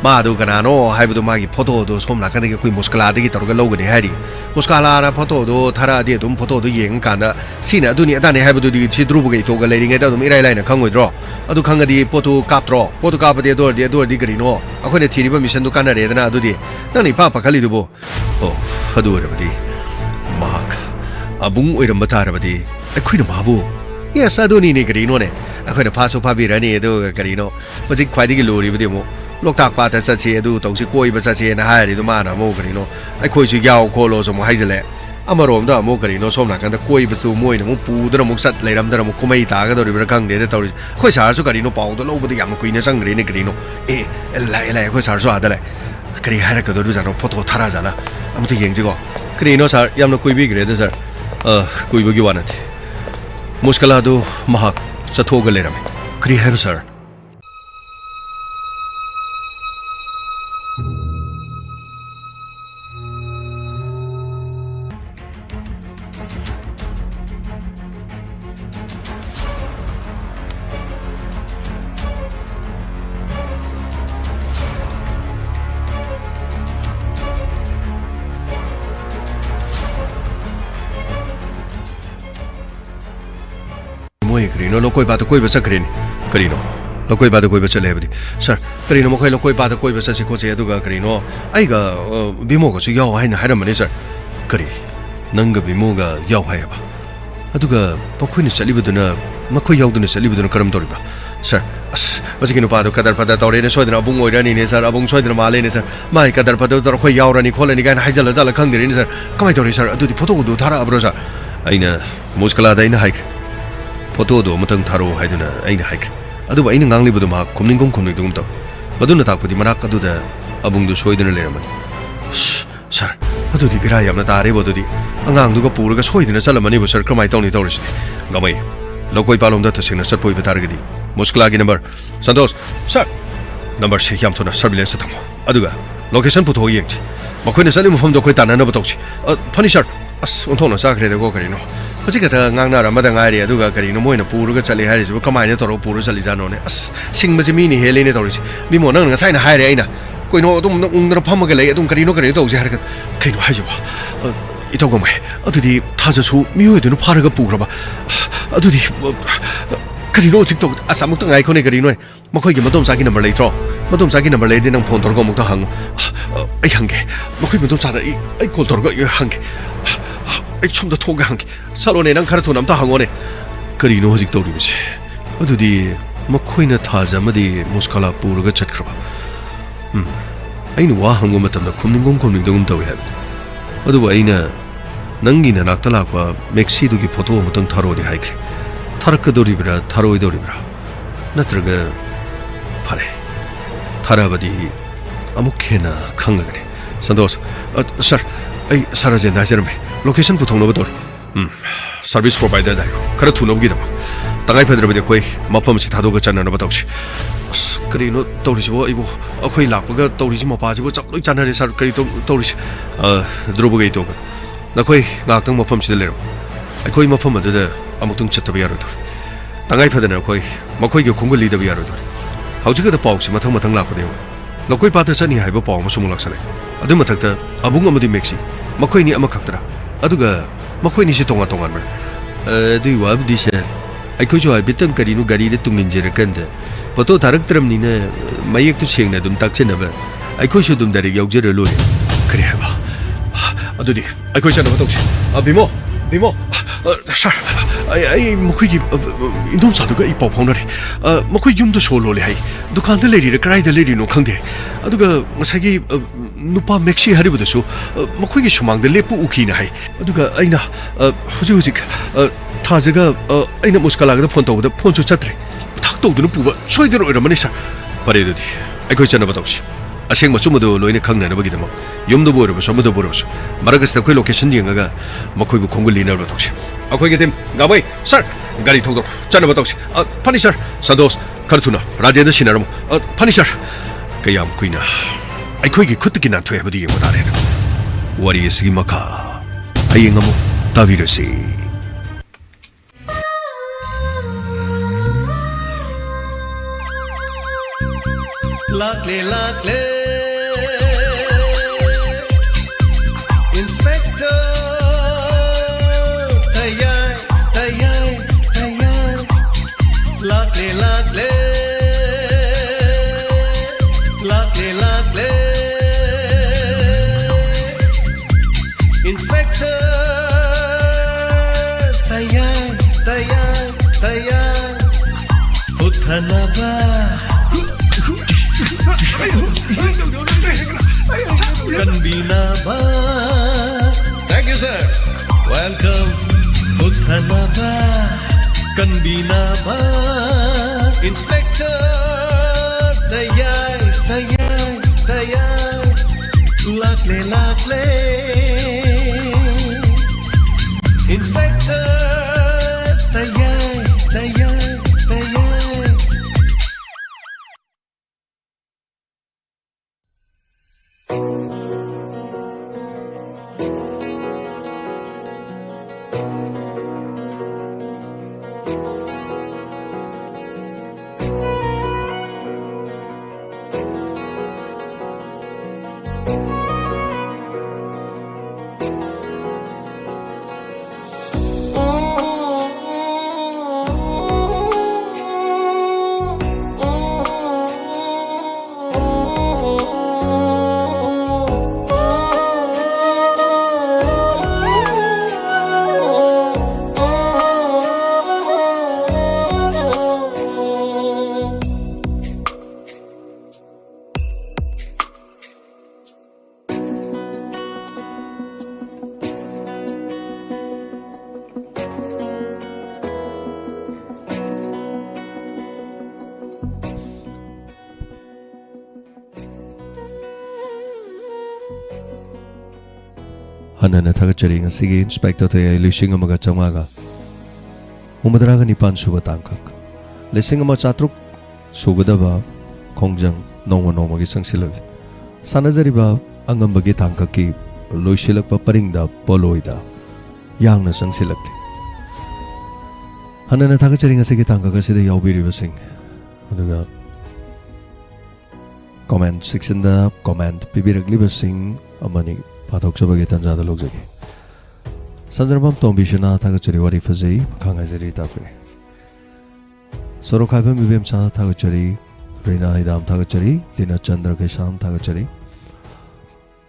ꯃꯥꯗꯨ ꯀꯅꯥꯅꯣ ꯍꯥꯏꯕꯗꯣ ꯃꯥꯒꯤ ꯐꯣꯇꯣꯗꯣ ꯁꯣꯝ ꯅꯥꯀꯟꯗꯒꯤ ꯑꯩꯈꯣꯏ ꯃꯨꯁꯀꯂꯥꯗꯒꯤ ꯇꯧꯔꯒ ꯂꯧꯒꯅꯤ ꯍꯥꯏꯔꯤ ꯃꯨꯁꯀꯂꯥꯅ ꯐꯣꯇꯣꯗꯣ ꯊꯥꯔꯛꯑꯗꯤ ꯑꯗꯨꯝ ꯐꯣꯇꯣꯗꯣ ꯌꯦꯡꯉꯀꯥꯟꯗ ꯁꯤꯅ ꯑꯗꯨꯅꯤ ꯑꯗꯥꯅꯤ ꯍꯥꯏꯕꯗꯨꯗꯤ ꯁꯤ ꯗ꯭ꯔꯨꯕꯒ ꯏꯇꯣꯒ ꯂꯩꯔꯤꯉꯩꯗ ꯑꯗꯨꯝ ꯏꯔꯥꯏ ꯂꯥꯏꯅ ꯈꯪꯉꯣꯏꯗ꯭ꯔꯣ ꯑꯗꯨ ꯈꯪꯉꯗꯤ ꯄꯣꯠꯇꯨ ꯀꯥꯞꯄꯗꯤ ꯑꯗꯨ ꯑꯣꯏꯔꯗꯤ ꯀꯔꯤꯅꯣ ꯑꯩꯈꯣꯏꯅ ꯊꯤꯔꯤꯕ ꯃꯤꯁꯟꯗꯨ ꯀꯥꯟꯅꯔꯦꯗꯅ ꯑꯗꯨꯗꯤ ꯅꯪꯅ ꯏꯄꯥ ꯄꯥꯈꯠꯂꯤꯗꯨꯕꯨ ꯑꯗꯨ ꯑꯣꯏꯔꯕꯗꯤ ꯃꯍꯥꯛ ꯑꯕꯨꯡ ꯑꯣꯏꯔꯝꯕ ꯇꯥꯔꯕꯗꯤ ꯑꯩꯈꯣꯏꯅ ꯃꯥꯕꯨ ꯌꯦꯁ ꯑꯗꯨꯅꯤꯅꯦ ꯀꯔꯤꯅꯣꯅꯦ ꯑꯩꯈꯣꯏꯅ ꯐꯥꯁꯨ ꯐꯥꯕꯤꯔꯅꯤ ꯑꯗꯨꯒ ꯀꯔꯤꯅꯣ ꯍꯧꯖꯤꯛ ꯈ꯭ꯋꯥꯏꯗꯒꯤ ꯂꯨꯔꯤꯕꯗꯤ ꯑꯃꯨꯛ ꯂꯣꯛꯇꯥꯛ ꯄꯥꯠꯇ ꯆꯠꯁꯤ ꯑꯗꯨ ꯇꯧꯁꯤ ꯀꯣꯏꯕ ꯆꯠꯁꯦꯅ ꯍꯥꯏꯔꯤꯗꯣ ꯃꯥꯅ ꯑꯃꯨꯛ ꯀꯔꯤꯅꯣ ꯑꯩꯈꯣꯏꯁꯨ ꯌꯥꯎ ꯈꯣꯠꯂꯣꯁꯨ ꯑꯃꯨꯛ ꯍꯥꯏꯖꯜꯂꯦ ꯑꯃꯔꯣꯝꯗ ꯑꯃꯨꯛ ꯀꯔꯤꯅꯣ ꯁꯣꯝ ꯅꯥꯀꯟꯗ ꯀꯣꯏꯕꯁꯨ ꯃꯣꯏꯅ ꯑꯃꯨꯛ ꯄꯨꯗꯅ ꯑꯃꯨꯛ ꯆꯠ ꯂꯩꯔꯝꯗꯅ ꯑꯃꯨꯛ ꯀꯨꯝꯍꯩ ꯇꯥꯒꯗꯧꯔꯤꯕ꯭ꯔꯥ ꯈꯪꯗꯦꯗ ꯇꯧꯔꯤꯁꯦ ꯑꯩꯈꯣꯏ ꯁꯥꯔꯁꯨ ꯀꯔꯤꯅೋ ꯄꯥꯎꯗꯣ ꯂꯧꯕꯗ ꯌꯥꯝꯅ ꯀꯨꯏꯅ ꯆꯪꯈ꯭ꯔꯦꯅꯦ ꯀꯔꯤꯅꯣ ꯂꯥꯛꯑꯦ ꯑꯩꯈꯣꯏ ꯁꯥꯔꯁꯨ ꯑꯥꯗ ꯂꯥꯛꯑꯦ ꯀꯔꯤ ꯍꯥꯏꯔꯛꯀꯗꯧꯔꯤꯕꯖꯥꯠꯅꯣ ꯐꯣꯇꯣ ꯊꯥꯔꯛꯑꯖꯥꯠꯂ ꯑꯃꯨꯛꯇ ꯌꯦꯡꯁꯤꯀꯣ ꯀꯔꯤꯅꯣ ꯁꯥꯔ ꯌꯥꯝꯅ ꯀꯨꯏꯕꯤꯈ꯭ꯔꯦꯗ ꯁꯥꯔ ꯀꯨꯏꯕꯒꯤ ꯋꯥ ꯅꯠꯇꯦ ꯃꯨꯁꯀꯂꯥꯗꯨ ꯃꯍꯥꯛ ꯆꯠꯊꯣꯛꯑꯒ ꯂꯩꯔꯝꯃꯦ ꯀꯔꯤ ꯍꯥꯏꯕ ꯁꯥꯔ moy karino lokoi ba to koi ba sakrin karino lokoi ba to koi ba chale badi sir karino mo kai lokoi ba to koi ba sa si ko che aduga karino ai ga bimo ko su yaw hai na haram mani sir kari nanga bimo ga yaw hai ba aduga pakhui ni chali baduna makoi yaw duna chali baduna karam tori ba sir as basi kinu pa to kadar pada tore ne soidna abung oirani ne sir abung soidna male ne sir mai kadar pada to khoi yaw rani kholani ga haijala jala khang dire ne sir kamai tori sir adu di photo ko du thara abro sir aina muskala da ina haik photo do matang tharo haiduna aina haik adu aina ngangli budu ma khomning dum to baduna tak pudi manak adu da abung du soidna le ramani sir adu di bira yamna tare bodu di angang du ga pura ga soidna chalamani bu sir kamai tawni tawris gamai lokoi palom da thasina sir poi batar gadi muskala gi number santos sir number se yam thona surveillance tamo adu ga location putho yeng makhoi na sali mufam do koi tanana ba tawchi phani sir as onthona sakre da go karino hojika ta ngangna ra mada ngai ri aduga karino moina puruga chali hari jibu kamai ne toro puru chali jano ne as singba ji mi ni hele ne tawri mi mo nang nga sai na hai re aina koino dum ungna phamaga lei adum karino tawji har ka kaino hai jibu itogo mai adudi thaja su mi oi dunu pharaga pugraba adudi karino chik to asamuk ta ngai khone karino makhoi gi madom sagi number leitro madom sagi number leidi nang phone torgo muk ta hang ai hange makhoi madom sa da ai call torgo hange ai chomda thoga hange salone nang khara thunam ta hangone karino hojik tawri bisi adudi makhoi na thaja madi muskala purga chatkhra ainu wa hango matam da khumning dum tawi ha adu aina nangi na nakta lakwa mexi du gi photo mutang tharo di haikre tharak dori bra tharoi dori bra natraga phare tharabadi amukhena khangagre sandos sir ai saraje najarme location puthong no bador service provider da khara thuno gi da tangai phadra bade koi mapam si thado ga channa na batawsi karino tawri jo ibo akhoi lakpaga tawri ji mapa ji bo chakloi channa re sir kari tawri drobo ga to na koi ngaktang mapam si leram akhoi mapam adu da amutung chatta yaro dor tangai phadana koi makhoi ge khongol li da yaro dor haujiga da pawsi mathang lakpa de lokoi pa ta chani haiba paw masum laksale adu mathakta abung amadi mexi makhoi ni amakhaktra aduga makhoi ni si tonga tongan mar dui wa bi se akhoi jo bitang karino gari de tungin jera kanda photo tharak tram ni na mayek tu chengna dum takchena ba akhoi su dum dare yaujera lo kare ba adudi akhoi chana batong bimo sir ai makhoi gi indum sa duga ipaw phonare makhoi yum do solo le hai dukan da leri krai da leri no khangde aduga masagi nupa mexi hari budu su makhoi gi shumang da lepu uki na hai aduga aina huji thajaga aina muskala ga phone tawda phone chu chatre thak tawduna puba soidero oramani sir pare dudi akhoi chana batong aseng machumudo loine khangna na bagidam yumdo boro somudo boro maragas ta khoi location dinga makhoi bu khongul lina ba tokse akhoi ge tem gabai sir gari thogdo chana ba tokse pani sir sandos karthuna rajendra sinaram pani sir kayam kuina akhoi ge khut ki na thoe badi ge modare wari sigi makha ayengamo tavirasi lakle Inspector tayai lakle Inspector tayai uthana ba Kanbina ba Thank you sir Welcome Uthana ba Kanbina ba Inspector Tayai Lakle Inspector Tayai Hanana Tagachari and Sigi Inspector Tayai Lishing Amaga Chamaga Umadraga Nipan Suba Tangkak Lissing Ama Chatruk Subadaba Kongjang Noma Nomagi Sangsilal Sanazariba Angambagi Tangkaki Lushilak Paparinda Poloida Yang na Sangsilak Hanana Tagachari and Sigi Tangkaka Sida Yabi Rivasing Comment 6 in the comment Pibirak Livasing Amani Patok Sabagi Tanzada Logzaki Sanzarbam Tombishana Tagachari Wari Fazi Kangazari Tapre Sorokabam Bibim Sa Tagachari Rina Hidam Tagachari Dina Chandra Kesham Tagachari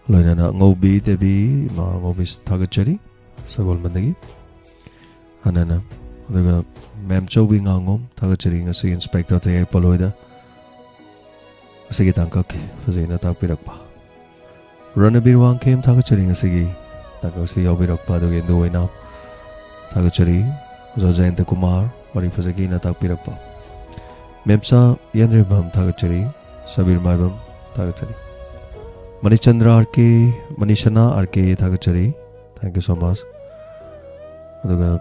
Loinana Ngobi Debi Ma Ngobis Tagachari Sagol Mandagi Hanana Mem Chobi Ngangom Tagachari Ngasi Inspector TAYAI POLOIDA Sige Tangkak Fazina Tapirakpa Ranabir Wang came Tagachari Sigi Takasi Yobirakpa the Genduina Tagachari Zajanta Kumar Wari Fazagina Tapirakpa Memsa Yanribam Tagachari Sabir Maibam Tagachari Manichandra RK Manishana RK Tagachari Thank you so much Aduga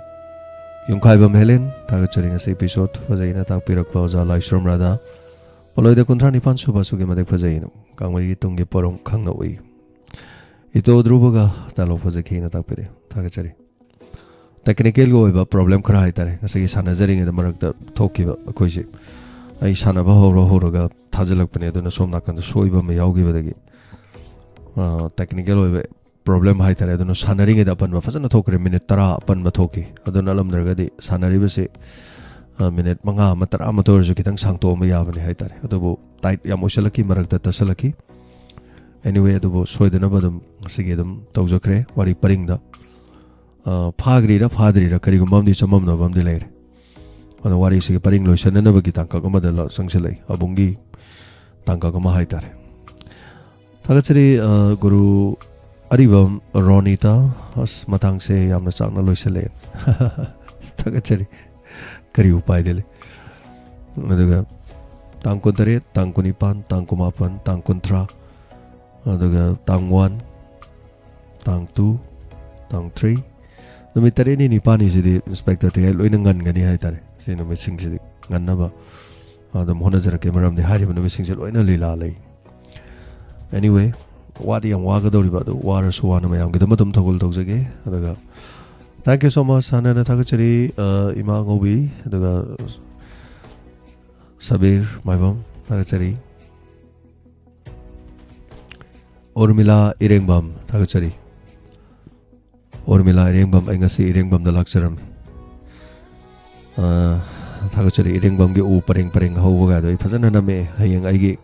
Yungkaibam Helen Tagachari Ngasi episode Fazagina Tapirakpa Zala Ishram Rada Poloida Kuntrani Pansuba Sugi Madak Fazaino Kangway Tungi Porong Kangnawi Ito Drubaga Talo Fazakina Tapire Tagachari Technical go problem Kraitare Asagi Sanazering in the Marak Toki Koshi I Sanabaho Horoga Tazalak Penedona Somnak and the Soiba Mayogi Vadagi Technical problem Haitare Dono Sanaring it upon Mafazana Tokre Minute Tara upon Matoki Adonalam Nergadi Sanaribasi Minute Manga Matara Amators Kitang Santo Mayavani Haitare Adobo Tight Yamosalaki Marakta Tasalaki Anyway Adobo Soidanabadum Sigedum Tozakre Wari Paringda Pagrida Padrida Karigumam di Samam Novam Delay on the Wari Sig Paring Lotion and Navagi Tankagama de la Sangsele Abungi Tankagama Haitare Tagachari Guru Aribam Ronita As Matangse Yamnasana Loisele Tagachari Kari Upai Dele Aduga Tankuntare, Tankunipan, Tankumapan, Tankuntra Aduga Tang 1, Tang 2, Tang 3 Numitare ni Nipani Sidi Inspector TAYAI Loinangan Gani Haitare Sino Missing Sidi Ganaba Adam Honazara Kamaram the Hajim Missing Loina Lila Lay Anyway Wadi and Wagadoriba the water swan Mayam Gidamatum Togul Dogzage Adaga Thank you so much Hanana Tagachari Imang Obi Adaga Sabir Maibam Tagachari Urmila Irengbam Tagachari Urmila Irengbam Engasi Irengbam the Laksaram Tagachari Irengbam Gi U Paring Hovagado Pazana me Hayang Igi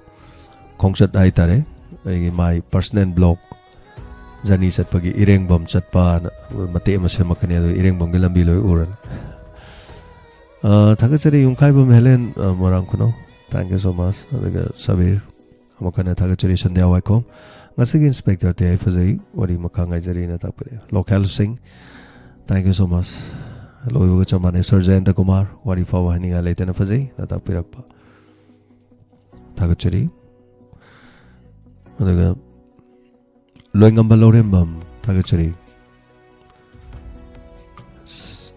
Kongsat Haitare my personal blog Jani Sat Pagi Irengbam Chatpa Mate Masamakane Irengbam Gilambilo Uran Tagachari Yungkaibam Helen Morankuno Thank you so much Sabir Amakana Tagachari Sandhya Waikom Ngasig Inspector TAYAI Fazai Wari Makangai Zarina Tapire Local Singh Thank you so much Loyo Chamane Sarjanta Kumar Wari Fawa Haninga Laitana Fazai Natapirakpa Tagachari Adaga Loingamba Lorembam Tagachari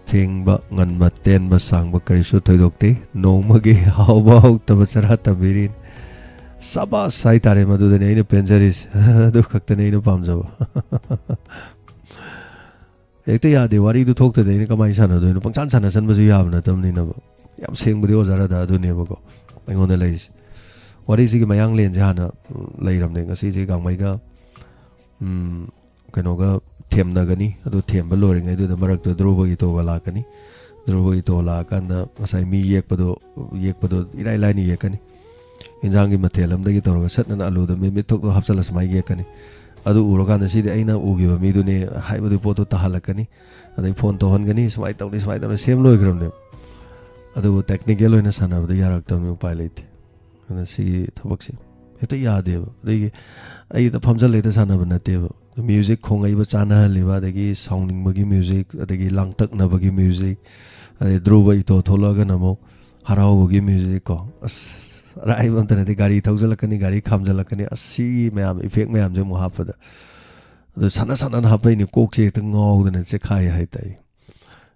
Tingba Nganba Tenba Sangba Karisu Toidokte Nomagi Hauba Tabasara Tabirin Saba Saitare Madu the name of Pensaris, Dukaktanino Pamzava. Ekta de Wari to talk to the Nikamasana, the Pansanas and Mazuyam, Natamnino. I'm saying with the Ozarada Dunevago. I'm on the lace. What is it, my young lady Jana? Later, I'm Sisi Gamaiga Kanoga Tem Nagani, I do Tem Baloring, I do the Marak to Drobo Ito Valakani, Drobo Ito Lakanda, as I me Yekpado, Irailani Yakani. Injangi Matelam, the guitar was set and alu the Mimi took the Hapsalas my yakani. Adu Urogan see the Aina Ugiva Midune, Hypopoto Tahalakani, and they phone to Hongani, smite down his white on the same logram. Adu technical in a son of the Yaraktamu pilot. And the sea Toboxi. At a yard, the Pamsa later son of a native. The music Konga Ibachana, Liva, the gay sounding buggy music, the gay lang tuck nabuggy music, and they drove it to Tolaganamo, Harao buggy music. Raivam Tanati Gari, Tausalakani Gari, Kamsalakani, a sea ma'am, effect ma'am, Muhapada. ꯑꯗꯣ ꯁꯥꯟꯅ ꯁꯥꯟꯅꯅ ꯍꯥꯞꯄꯩꯅꯤ ꯀꯣꯛꯁꯦ ꯍꯦꯛꯇ ꯉꯥꯎꯗꯅ ꯆꯦꯛꯈꯥꯏ ꯍꯥꯏꯇꯥꯏ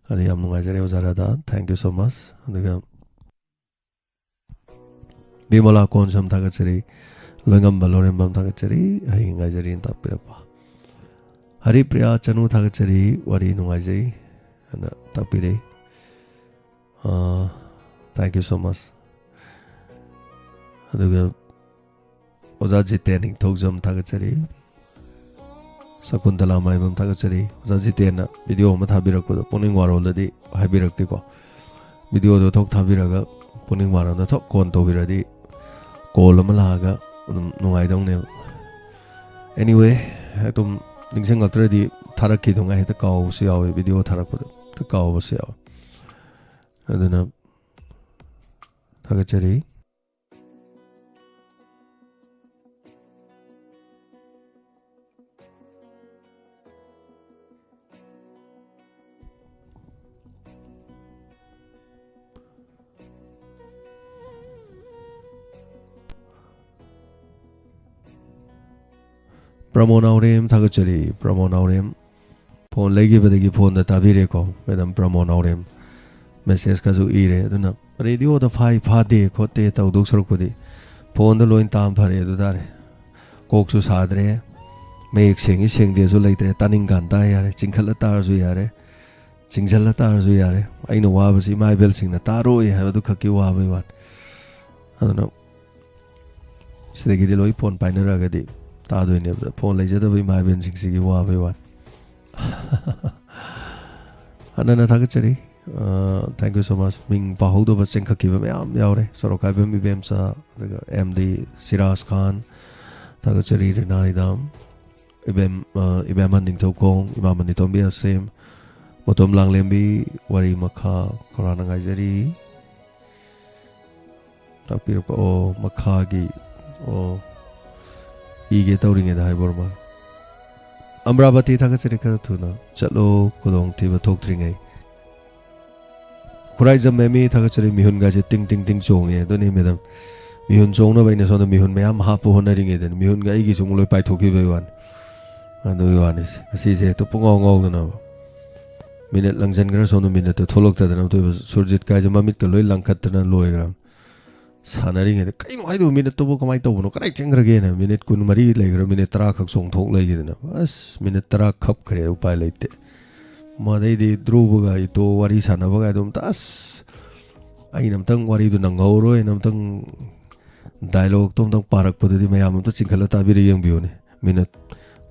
ꯑꯗꯣ ꯌꯥꯝ ꯅꯨꯡꯉꯥꯏꯖꯔꯦ ꯑꯣꯖꯥꯔꯥꯗ thank you ꯁꯣ ꯃꯆ ꯑꯗꯨꯒ ꯕꯤꯃꯣꯂꯥ ꯀꯣꯟꯁꯝ ꯊꯥꯒꯠꯆꯔꯤ ꯂꯣꯏꯉꯝꯕ ꯂꯣꯔꯦꯝꯕꯝ ꯊꯥꯒꯠꯆꯔꯤ ꯍꯌꯦꯡ ꯉꯥꯏꯖꯔꯤꯅ ꯇꯥꯛꯄꯤꯔꯛꯄ ꯍꯔꯤꯄ꯭ꯔꯤꯌꯥ ꯆꯅꯨ ꯊꯥꯒꯠꯆꯔꯤ ꯋꯥꯔꯤ ꯅꯨꯡꯉꯥꯏꯖꯩ ꯑꯅ ꯇꯥꯛꯄꯤꯔꯛꯏ ꯊꯦꯡꯛ ꯌꯨ ꯁꯣ ꯃꯆ ꯑꯗꯨꯒ ꯑꯣꯖꯥ ꯖꯤꯇꯦꯟ ꯅꯤꯡꯊꯧꯖꯝ ꯊꯥꯒꯠꯆꯔꯤ ꯁꯀꯨꯟꯇꯂꯥ ꯃꯥꯏꯕꯝ ꯊꯥꯒꯠꯆꯔꯤ ꯑꯣꯖꯥ ꯖꯤꯇꯦꯟꯅ ꯚꯤꯗꯤꯑꯣ ꯑꯃ ꯊꯥꯕꯤꯔꯛꯄꯗꯣ ꯄꯨꯛꯅꯤꯡ ꯋꯥꯔꯣꯜꯗꯗꯤ ꯍꯥꯏꯕꯤꯔꯛꯇꯦꯀꯣ ꯚꯤꯗꯤꯑꯣꯗꯣ ꯊꯣꯛ ꯊꯥꯕꯤꯔꯒ ꯄꯨꯛꯅꯤꯡ ꯋꯥꯔꯣꯜꯗ ꯊꯣꯛ ꯀꯣꯟ ꯇꯧꯕꯤꯔꯗꯤ ꯀꯣꯜ ꯑꯃ ꯂꯥꯛꯑꯒ ꯑꯗꯨꯝ ꯅꯨꯡꯉꯥꯏꯗꯧꯅꯦꯕ ꯑꯦꯅꯤꯋꯦ ꯑꯗꯨꯝ ꯅꯤꯡꯁꯤꯡꯂꯛꯇ꯭ꯔꯗꯤ ꯊꯥꯔꯛꯈꯤꯗꯧꯉꯥꯏ ꯍꯦꯛꯇ ꯀꯥꯎꯕꯁꯨ ꯌꯥꯎꯋꯤ ꯚꯤꯗꯤꯑꯣ ꯊꯥꯔꯛꯄꯗ ꯍꯦꯛꯇ ꯀꯥꯎꯕꯁꯨ ꯌꯥꯎꯋꯤ ꯑꯗꯨꯅ ꯊꯥꯒꯠꯆꯔꯤ ꯄ꯭ꯔꯃꯣꯅꯥꯎꯔꯦꯝ ꯊꯥꯒꯠꯆꯔꯤ ꯄ꯭ꯔꯃꯣꯅꯥꯎꯔꯦꯝ ꯐꯣꯟ ꯂꯩꯈꯤꯕꯗꯒꯤ ꯐꯣꯟꯗ ꯇꯥꯕꯤꯔꯦꯀꯣ ꯃꯦꯗꯥꯝ ꯄ꯭ꯔꯃꯣꯅꯥꯎꯔꯦꯝ ꯃꯦꯁꯦꯖꯀꯁꯨ ꯏꯔꯦ ꯑꯗꯨꯅ ꯔꯦꯗꯤꯑꯣꯗ ꯐꯥꯗꯦ ꯈꯣꯠꯇꯦ ꯇꯧꯗꯧ ꯁꯔꯨꯛꯄꯨꯗꯤ ꯐꯣꯟꯗ ꯂꯣꯏ ꯇꯥꯝ ꯐꯔꯦ ꯑꯗꯨ ꯇꯥꯔꯦ ꯀꯣꯛꯁꯨ ꯁꯥꯗ꯭ꯔꯦ ꯃꯌꯦꯛ ꯁꯦꯡꯉꯤ ꯁꯦꯡꯗꯦꯁꯨ ꯂꯩꯇ꯭ꯔꯦ ꯇꯥꯅꯤꯡꯀꯥꯟ ꯇꯥ ꯌꯥꯔꯦ ꯆꯤꯡꯈꯠꯂ ꯇꯥꯔꯁꯨ ꯌꯥꯔꯦ ꯆꯤꯡꯁꯤꯜꯂ ꯇꯥꯔꯁꯨ ꯌꯥꯔꯦ ꯑꯩꯅ ꯋꯥꯕꯁꯤ ꯏꯃꯥ ꯏꯕꯦꯜꯁꯤꯡꯅ ꯇꯥꯔꯣꯏ ꯍꯥꯏꯕꯗꯨ ꯈꯛꯀꯤ ꯋꯥꯕꯩ ꯋꯥꯅꯤ ꯑꯗꯨꯅ ꯁꯤꯗꯒꯤꯗꯤ ꯂꯣꯏ ꯐꯣꯟ ꯄꯥꯏꯅꯔꯛꯑꯒꯗꯤ ꯇꯥꯗꯣꯏꯅꯦꯕ ꯐꯣꯟ ꯂꯩꯖꯗꯕ ꯏꯃꯥ ꯏꯕꯦꯜꯁꯤꯡꯁꯤꯒꯤ ꯋꯥꯕꯩ ꯋꯥꯅꯤ ꯍꯟꯅ ꯊꯥꯒꯠꯆꯔꯤ ꯊꯦꯡꯛ ꯌꯨ ꯁꯣ ꯃꯆ ꯃꯤꯡ ꯄꯥꯍꯧꯗꯕ ꯆꯦꯟꯈꯠꯈꯤꯕ ꯃꯌꯥꯝ ꯌꯥꯎꯔꯦ ꯁꯣꯔꯣꯛꯈꯥꯏꯕꯝ ꯏꯕꯦꯝꯆꯥ ꯑꯗꯨꯒ MD ꯁꯤꯔꯥꯖ ꯈꯥꯟ ꯊꯥꯒꯠꯆꯔꯤ ꯔꯤꯅꯥ ꯏꯗꯥꯝ ꯏꯕꯦꯝꯍꯟ ꯅꯤꯡꯊꯧꯈꯣꯡ ꯏꯃꯥꯃꯅꯤ ꯇꯣꯝꯕꯤ ꯑꯁꯦꯝ ꯃꯇꯣꯝ ꯂꯥꯡꯂꯦꯝꯕꯤ ꯋꯥꯔꯤ ꯃꯈꯥ ꯈꯧꯔꯥꯡꯅ ꯉꯥꯏꯖꯔꯤ ꯇꯥꯛꯄꯤꯔꯛꯄ ꯃꯈꯥꯒꯤ ꯏꯒꯦ ꯇꯧꯔꯤꯉꯩꯗ ꯍꯥꯏꯕ ꯑꯃ꯭ꯔꯥꯕꯇꯤ ꯊꯥꯒꯠꯆꯔꯤ ꯈꯔ ꯊꯨꯅ ꯆꯠꯂꯣ ꯈꯨꯗꯣꯡꯊꯤꯕ ꯊꯣꯛꯇ꯭ꯔꯤꯉꯩ ꯈꯨꯔꯥꯏꯖꯝ ꯃꯦꯃꯤ ꯊꯥꯒꯠꯆꯔꯤ ꯃꯤꯍꯨꯟꯒꯥꯁꯦ ꯇꯤꯡ ꯇꯤꯡ ꯇꯤꯡ ꯆꯣꯡꯉꯦ ꯑꯗꯨꯅꯤ ꯃꯦꯗꯥꯝ ꯃꯤꯍꯨꯟ ꯆꯣꯡꯅꯕ ꯑꯩꯅ ꯁꯣꯝꯗ ꯃꯤꯍꯨꯟ ꯃꯌꯥꯝ ꯍꯥꯞꯄ ꯍꯣꯠꯅꯔꯤꯉꯩꯗꯅꯤ ꯃꯤꯍꯨꯟꯒ ꯑꯩꯒꯤꯁꯨ ꯑꯃꯨꯛ ꯂꯣꯏ ꯄꯥꯏꯊꯣꯛꯈꯤꯕꯒꯤ ꯋꯥꯅꯤ ꯑꯗꯨꯒꯤ ꯋꯥꯅꯤꯁꯦ ꯉꯁꯤꯁꯦ ꯍꯦꯛꯇ ꯄꯨꯡꯉꯥꯎ ꯉꯥꯎꯗꯅꯕ ꯃꯤꯅꯠ ꯂꯪꯖꯟꯈ꯭ꯔ ꯁꯣꯝꯗ ꯃꯤꯅꯠꯇꯨ ꯊꯣꯛꯂꯛꯇꯗꯅ ꯑꯝꯇꯣꯏꯕ ꯁꯨꯔꯖꯤꯠ ꯀꯥꯏꯁꯦ ꯃꯃꯤꯠꯀ ꯂꯣꯏ ꯂꯪꯈꯠꯇꯅ ꯂꯣꯏꯈ꯭ꯔꯕ ꯁꯥꯟꯅꯔꯤꯉꯩꯗ ꯀꯩꯅꯣ ꯍꯥꯏꯗꯣ ꯃꯤꯅꯠꯇꯨꯕꯨ ꯀꯃꯥꯏꯅ ꯇꯧꯕꯅꯣ ꯀꯗꯥꯏ ꯆꯦꯟꯈ꯭ꯔꯒꯦꯅ ꯃꯤꯅꯤꯠ 24 ꯂꯩꯈ꯭ꯔ ꯃꯤꯅꯤꯠ 10 ꯈꯛ ꯆꯣꯡꯊꯣꯛ ꯂꯩꯈꯤꯗꯅ ꯑꯁ ꯃꯤꯅꯤꯠ 10 ꯈꯞꯈ꯭ꯔꯦ ꯎꯄꯥꯏ ꯂꯩꯇꯦ ꯃꯗꯩꯗꯤ ꯗ꯭ꯔꯨꯕꯒ ꯏꯇꯣ ꯋꯥꯔꯤ ꯁꯥꯟꯅꯕꯒ ꯑꯗꯨꯝ ꯑꯁ ꯑꯩꯅ ꯑꯝꯇꯪ ꯋꯥꯔꯤꯗꯨ ꯅꯪꯍꯧꯔꯣꯏꯅ ꯑꯝꯇꯪ ꯗꯥꯏꯂꯣꯛꯇꯣ ꯑꯝꯇꯪ ꯄꯥꯔꯛꯄꯗꯨꯗꯤ ꯃꯌꯥꯝ ꯑꯝꯇ ꯆꯤꯡꯈꯠꯂ ꯇꯥꯕꯤꯔ ꯌꯦꯡꯕꯤꯌꯨꯅꯦ ꯃꯤꯅꯠ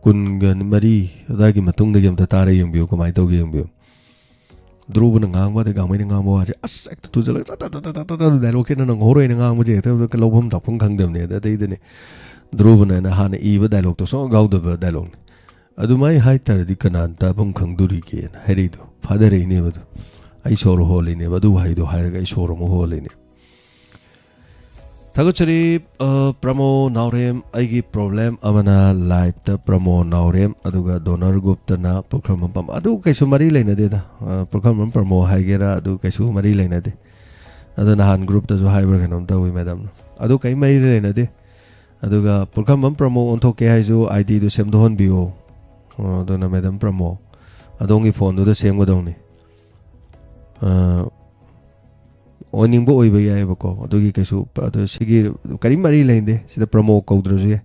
24 ꯑꯗꯨꯋꯥꯏꯒꯤ ꯃꯇꯨꯡꯗꯒꯤ ꯑꯝꯇ ꯇꯥꯔ ꯌꯦꯡꯕꯤꯌꯨ ꯀꯃꯥꯏꯅ ꯇꯧꯒꯦ ꯌꯦꯡꯕꯤꯌꯨ ꯗ꯭ꯔꯨꯕꯅ ꯉꯥꯡꯕ ꯑꯗꯩ ꯒꯥꯡꯃꯩꯅ ꯉꯥꯡꯕ ꯋꯥꯁꯦ ꯑꯁ ꯍꯦꯛꯇ ꯇꯨꯖꯜꯂꯒ ꯗꯥꯏꯂꯣꯛꯁꯤꯅ ꯅꯪꯍꯧꯔꯣꯏꯅ ꯉꯥꯡꯕꯁꯦ ꯍꯦꯛꯇ ꯂꯧꯐꯝ ꯇꯥꯛꯐꯝ ꯈꯪꯗꯕꯅꯦ ꯑꯗꯩꯗꯅꯦ ꯗ꯭ꯔꯨꯕꯅ ꯍꯥꯟꯅ ꯏꯕ ꯗꯥꯏꯂꯣꯛꯇꯣ ꯁꯨꯡ ꯌꯥꯎꯗꯕ ꯗꯥꯏꯂꯣꯛꯅꯤ ꯑꯗꯨꯃꯥꯏꯅ ꯍꯥꯏꯇꯥꯔꯗꯤ ꯀꯅꯥꯅ ꯇꯥꯐꯝ ꯈꯪꯗꯣꯔꯤꯒꯦꯅ ꯍꯥꯏꯔꯛꯏꯗꯣ ꯐꯥꯗꯔꯛꯏꯅꯦꯕ ꯑꯗꯨ ꯑꯩ ꯁꯣꯔ ꯍꯣꯜꯂꯤꯅꯦꯕ ꯑꯗꯨ ꯋꯥꯍꯩꯗꯣ ꯍꯥꯏꯔꯒ ꯑꯩ ꯁꯣꯔ ꯑꯃꯨꯛ ꯍꯣꯜꯂꯤꯅꯦ ꯊꯥꯒꯠꯆꯔꯤ ꯄ꯭ꯔꯃꯣ ꯅꯥꯎꯔꯦꯝ ꯑꯩꯒꯤ ꯄ꯭ꯔꯣꯕ꯭ꯂꯦꯝ ꯑꯃꯅ ꯂꯥꯏꯐꯇ ꯄ꯭ꯔꯃꯣ ꯅꯥꯎꯔꯦꯝ ꯑꯗꯨꯒ ꯗꯣꯅꯔ ꯒ꯭ꯔꯨꯞꯇꯅ ꯄꯨꯈ꯭ꯔꯝꯕꯝ ꯑꯗꯨ ꯀꯩꯁꯨ ꯃꯔꯤ ꯂꯩꯅꯗꯦꯗ ꯄꯨꯈ꯭ꯔꯝꯕꯝ ꯄ꯭ꯔꯃꯣ ꯍꯥꯏꯒꯦꯔꯥ ꯑꯗꯨ ꯀꯩꯁꯨ ꯃꯔꯤ ꯂꯩꯅꯗꯦ ꯑꯗꯨ ꯅꯍꯥꯟ ꯒ꯭ꯔꯨꯞꯇꯁꯨ ꯍꯥꯏꯕ꯭ꯔꯥ ꯀꯩꯅꯣꯝ ꯇꯧꯋꯤ ꯃꯦꯗꯥꯝꯅ ꯑꯗꯨ ꯀꯩ ꯃꯔꯤ ꯂꯩꯅꯗꯦ ꯑꯗꯨꯒ ꯄꯨꯈ꯭ꯔꯝꯕꯝ ꯄ꯭ꯔꯃꯣ ꯑꯣꯟꯊꯣꯛꯀꯦ ꯍꯥꯏꯁꯨ IDꯗꯨ ꯁꯦꯝꯗꯣꯛꯍꯟꯕꯤꯌꯣ ꯑꯗꯨꯅ ꯃꯦꯗꯥꯝ ꯄ꯭ꯔꯃꯣ ꯑꯗꯣꯝꯒꯤ ꯐꯣꯟꯗꯨꯗ ꯁꯦꯝꯒꯗꯧꯅꯤ ꯑꯣꯏꯅꯤꯡꯕ ꯑꯣꯏꯕ ꯌꯥꯏꯑꯕꯀꯣ ꯑꯗꯨꯒꯤ ꯀꯩꯁꯨ ꯑꯗꯨ ꯁꯤꯒꯤ ꯀꯔꯤ ꯃꯔꯤ ꯂꯩꯅꯗꯦ ꯁꯤꯗ ꯄ꯭ꯔꯃꯣ ꯀꯧꯗ꯭ꯔꯁꯨ ꯌꯥꯏ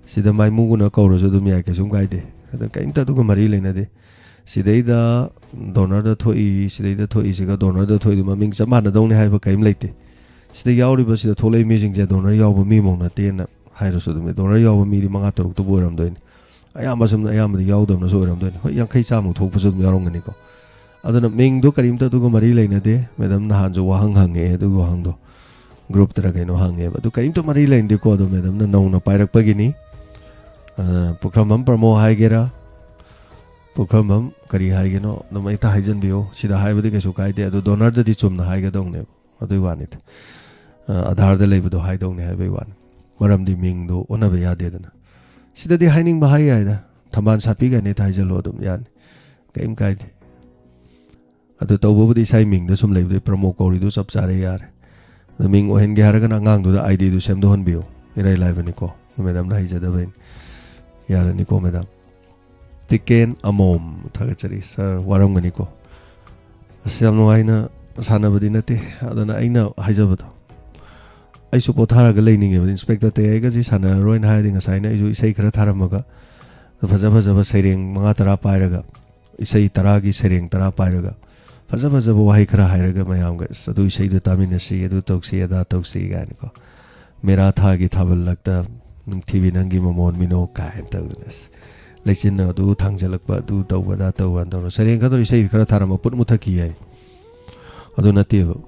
ꯁꯤꯗ ꯃꯥꯏꯃꯨꯒꯨꯅ ꯀꯧꯔꯁꯨ ꯑꯗꯨꯝ ꯌꯥꯏ ꯀꯩꯁꯨꯝ ꯀꯥꯏꯗꯦ ꯑꯗ ꯀꯔꯤꯝꯇ ꯑꯗꯨꯒ ꯃꯔꯤ ꯂꯩꯅꯗꯦ ꯁꯤꯗꯩꯗ ꯗꯣꯅꯔꯗ ꯊꯣꯛꯏ ꯁꯤꯗꯩꯗ ꯊꯣꯛꯏꯁꯤꯒ ꯗꯣꯅꯔꯗ ꯊꯣꯛꯏꯗꯨ ꯃꯃꯤꯡ ꯆꯞ ꯃꯥꯟꯅꯗꯧꯅꯤ ꯍꯥꯏꯕ ꯀꯔꯤꯝ ꯂꯩꯇꯦ ꯁꯤꯗ ꯌꯥꯎꯔꯤꯕ ꯁꯤꯗ ꯊꯣꯛꯂꯛꯏ ꯃꯤꯁꯤꯡꯁꯦ ꯗꯣꯅꯔ ꯌꯥꯎꯕ ꯃꯤꯃꯧ ꯅꯠꯇꯦꯅ ꯍꯥꯏꯔꯁꯨ ꯑꯗꯨꯝ ꯗꯣꯅꯔ ꯌꯥꯎꯕ ꯃꯤꯗꯤ 5-6ꯇꯕꯨ ꯑꯣꯏꯔꯝꯗꯣꯏꯅꯤ ꯑꯌꯥꯝꯕꯗꯤ ꯌꯥꯎꯗꯕꯅꯁꯨ ꯑꯣꯏꯔꯝꯗꯣꯏꯅꯤ ꯍꯣꯏ 50-100 ꯊꯣꯛꯄꯁꯨ ꯑꯗꯨꯝ ꯌꯥꯎꯔꯝꯒꯅꯤꯀꯣ ꯑꯗꯨꯅ ꯃꯤꯡꯗꯣ ꯀꯔꯤꯝꯇ ꯑꯗꯨꯒ ꯃꯔꯤ ꯂꯩꯅꯗꯦ ꯃꯦꯗꯥꯝ ꯅꯍꯥꯟꯁꯨ ꯋꯥꯍꯪ ꯍꯪꯉꯛꯑꯦ ꯑꯗꯨꯒꯤ ꯋꯥꯍꯪꯗꯣ ꯒ꯭ꯔꯨꯞꯇꯔ ꯀꯩꯅꯣ ꯍꯪꯉꯦꯕ ꯑꯗꯨ ꯀꯔꯤꯝꯇ ꯃꯔꯤ ꯂꯩꯅꯗꯦꯀꯣ ꯑꯗꯣ ꯃꯦꯗꯥꯝꯅ ꯅꯧꯅ ꯄꯥꯏꯔꯛꯄꯒꯤꯅꯤ ꯄꯨꯈ꯭ꯔꯝꯕꯝ ꯄ꯭ꯔꯃꯣ ꯍꯥꯏꯒꯦꯔꯥ ꯄꯨꯈ꯭ꯔꯝꯕꯝ ꯀꯔꯤ ꯍꯥꯏꯒꯦꯅೋ ꯑꯗꯨꯝ ꯍꯦꯛꯇ ꯍꯥꯏꯖꯟꯕꯤꯌꯣ ꯁꯤꯗ ꯍꯥꯏꯕꯗꯤ ꯀꯩꯁꯨ ꯀꯥꯏꯗꯦ ꯑꯗꯨ ꯗꯣꯅꯔꯗꯗꯤ ꯆꯨꯝꯅ ꯍꯥꯏꯒꯗꯧꯅꯦꯕ ꯑꯗꯨꯒꯤ ꯋꯥꯅꯤꯗ ꯑꯙꯥꯔꯗ ꯂꯩꯕꯗꯣ ꯍꯥꯏꯗꯧꯅꯦ ꯍꯥꯏꯕꯒꯤ ꯋꯥꯅꯤ ꯃꯔꯝꯗꯤ ꯃꯤꯡꯗꯣ ꯑꯣꯟꯅꯕ ꯌꯥꯗꯦꯗꯅ ꯁꯤꯗꯗꯤ ꯍꯥꯏꯅꯤꯡꯕ ꯍꯥꯏ ꯌꯥꯏꯗ ꯊꯝꯕꯥꯜ ꯁꯥꯄꯤꯒꯅꯦ ꯍꯥꯏꯖꯜꯂꯣ ꯑꯗꯨꯝ ꯌꯥꯅꯤ ꯀꯩꯝ ꯀꯥꯏꯗꯦ ꯑꯗꯨ ꯇꯧꯕꯕꯨꯗꯤ ꯏꯁꯥꯒꯤ ꯃꯤꯡꯗ ꯁꯨꯝ ꯂꯩꯕꯗꯤ ꯄ꯭ꯔꯃꯣ ꯀꯧꯔꯤꯗꯨ ꯆꯞ ꯆꯥꯔꯦ ꯌꯥꯔꯦ ꯑꯗꯨ ꯃꯤꯡ ꯑꯣꯏꯍꯟꯒꯦ ꯍꯥꯏꯔꯒꯅ ꯑꯉꯥꯡꯗꯨꯗ IDꯗꯨ ꯁꯦꯝꯗꯣꯛꯍꯟꯕꯤꯌꯨ ꯏꯔꯥꯏ ꯂꯥꯏꯕꯅꯤꯀꯣ ꯃꯦꯗꯥꯝꯅ ꯍꯩꯖꯗꯕꯩꯅꯤ ꯌꯥꯔꯅꯤꯀꯣ madam Tiken Amom Tagachari, sir, Waranganiko. Samnoina Sanabadinate, Adana Aina Hizabata. I support Haraga laning of Inspector Teagazi, Sana, Roin hiding a sign, you say Karataramaga, the Fazabazava saying Mangatara Piraga, Isai Taragi saying Tara Piraga, Fazabazava Wahikara Hiraga Mayanga, Sadu say the Taminasi, Edu Toxia, da Toxi Ganico, Miratagi Tabal like the TV Nangimamon Minoka and Togness. Legend do Tangjalakba, do Dovadato and Dono, saying Kadori say Karatarama put Mutaki. Adonative.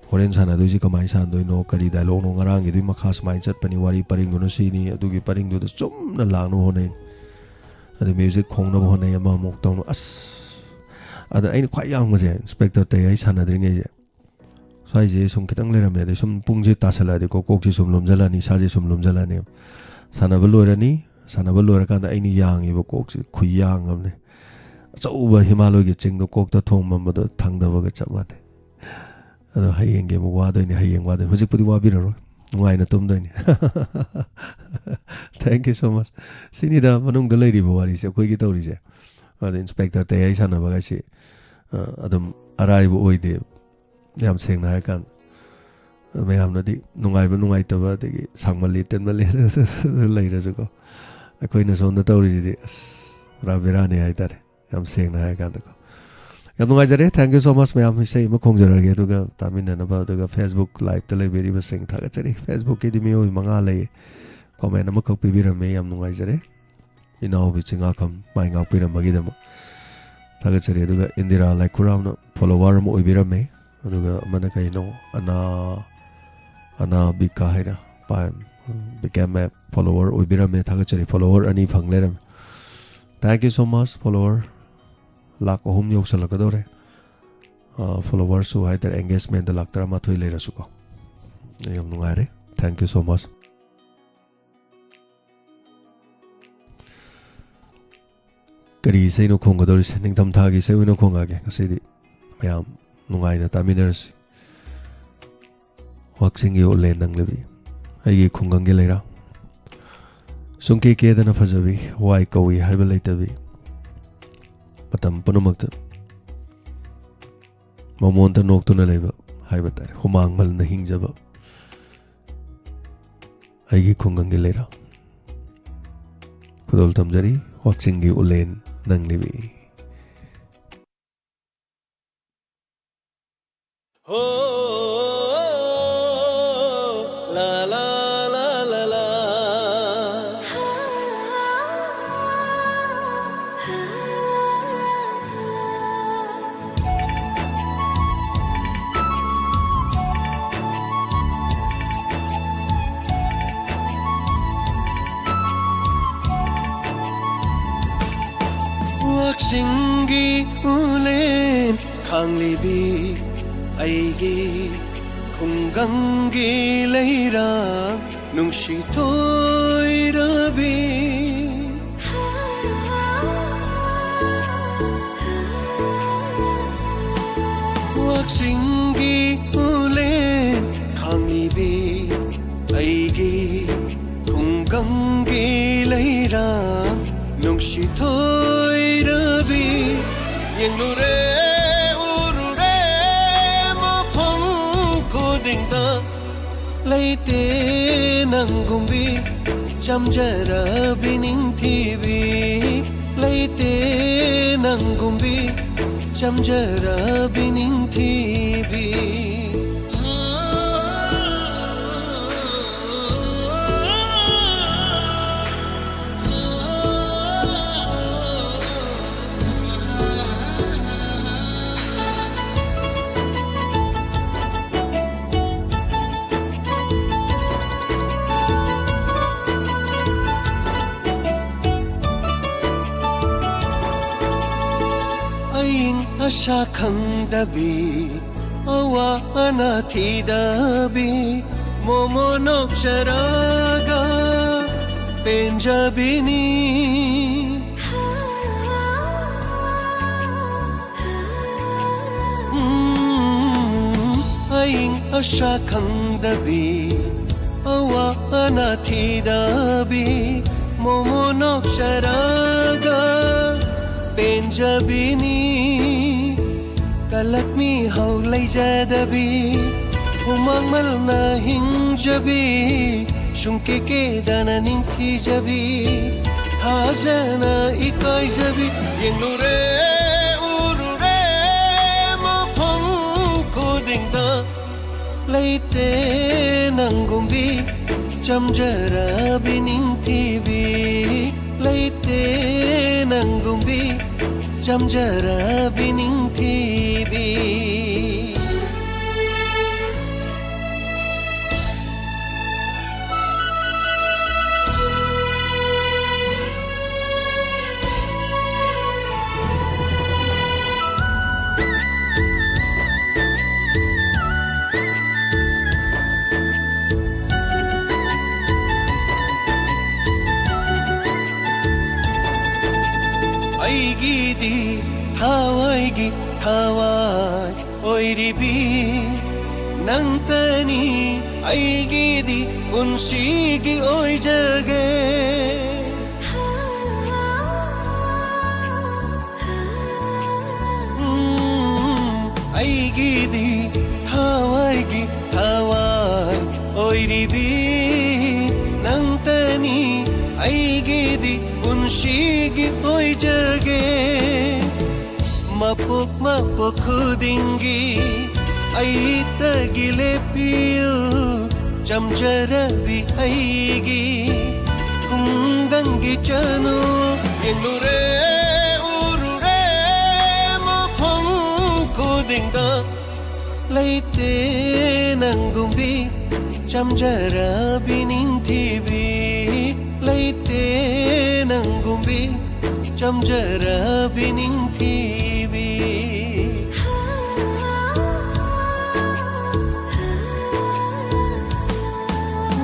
Horen sana doji kamai san doi no kari dai long nong arang idui makhas mai chat pani wari paring no sini adugi paring do chum na lang no honai adu music khong no honai ama mok tong no as ada ai khwai yang ma je inspector TAYAI sana dring je sai je sum kitang le ram de sum pung je ta sala de ko kok ji sum lom jala ni sa je sum lom jala ne sana balo rani sana balo ra kan ai ni yang e bo kok ji khu yang am ne achau ba himalaya ge ching do kok ta thong mam do thang da ba ga chap ma ne Haying game water in Haying water. Was it put Wabiro? Why not Tumdani? Thank you so much. Sinida, Manung the lady, what is a quick authority? The inspector TAYAI Sana Bagasi Adam arrive with the Yam saying I can't. May have not the Nungaita, the Samalit and Malit later ago. Acquaintance on the authority. Ravirani, I thought. I'm saying I can't go. Thank you so much, ma'am. Say, Makongera to go, Tamin and about the Facebook live delivery was saying Tagachari, Facebook, Edimio, Mangale, comment a Makopi Vira May, am Noizere. You know, which in Akam, buying up with a Magidam. Tagachari to the Indira like Kuram, follower Moibira May, Manakaino, Ana Bikahida, became a follower, Ubira May, Tagachari, follower, and if hung let him. Thank you so much, follower. Lak ohum yok salakadore followers who had their engagement the laktara mathoy le rasuko yam nungare. Thank you so much. Kari say no kongadori sending tam thagi say no kongage kasi mayam nungai na taminers waxing yo le nang lebi ai khungang ge lera sungke ke dana fajabi wai kawi haiba leitabi Patam Punamakta Mamonta Noktuna Leva, Hibatar, Humang Mal Nahingjaba Aigi Kungangilera Kudol Tamjari, Waxingi Ulen Nanglibi. La la la la la Waxingi ulen kanglibi aigi kungangi leira nungshi toirabi Waxingi ulen kanglibi aigi kungangi leira nungshi toirabi yenglure urure mafam kodingda leite nangumbi jamjara bining tibi leite nangumbi jamjara bining tibi Asha khangdabi awa anathdabi momonok charaga penjabini aing asha khangdabi awa anathdabi momonok charaga penjabini kalakmi haulai jadabi humang malna hingjabi shunke ke dana ningthi jabi hajana ikai jabi yenure urure mafam kodingda laite nangumbi chamjara biningthi bi laite nangumbi chamjara biningthi bi aigidi thawaigi thawai oiribi nangtani aigidi unsigi oijage aigidi thawaigi thawai oiribi nangtani aigidi unshigi oijage mapok khudingi aitagile piu chamjarabi aigi kungangi chanu yenure urure mafam khudinga laite nangumbi chamjarabi ningthibi laite nangumbi chamjara biningthi bi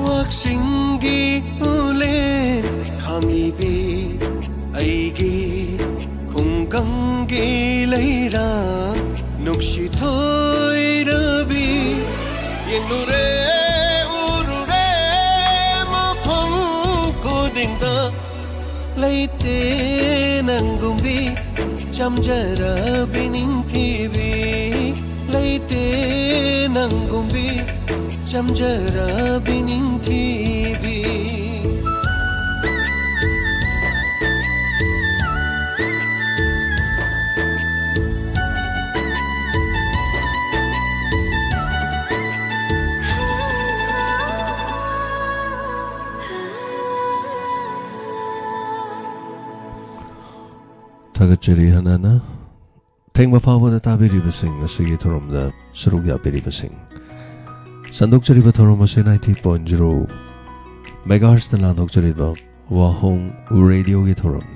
waksingi ule khami bi aigi khunggangi leira nukshi thoi rabi yenure urure mafam kodingda laite nangumbi chamjara biningthi bi laite nangumbi chamjara biningthi bi Tagachari hanana Thengba fawada tabiriba sing asigi thoromda saruk yapiriba sing Sandok chariba thorom ase 90.0 megahertz na landok chariba WAHONG radio gi thorom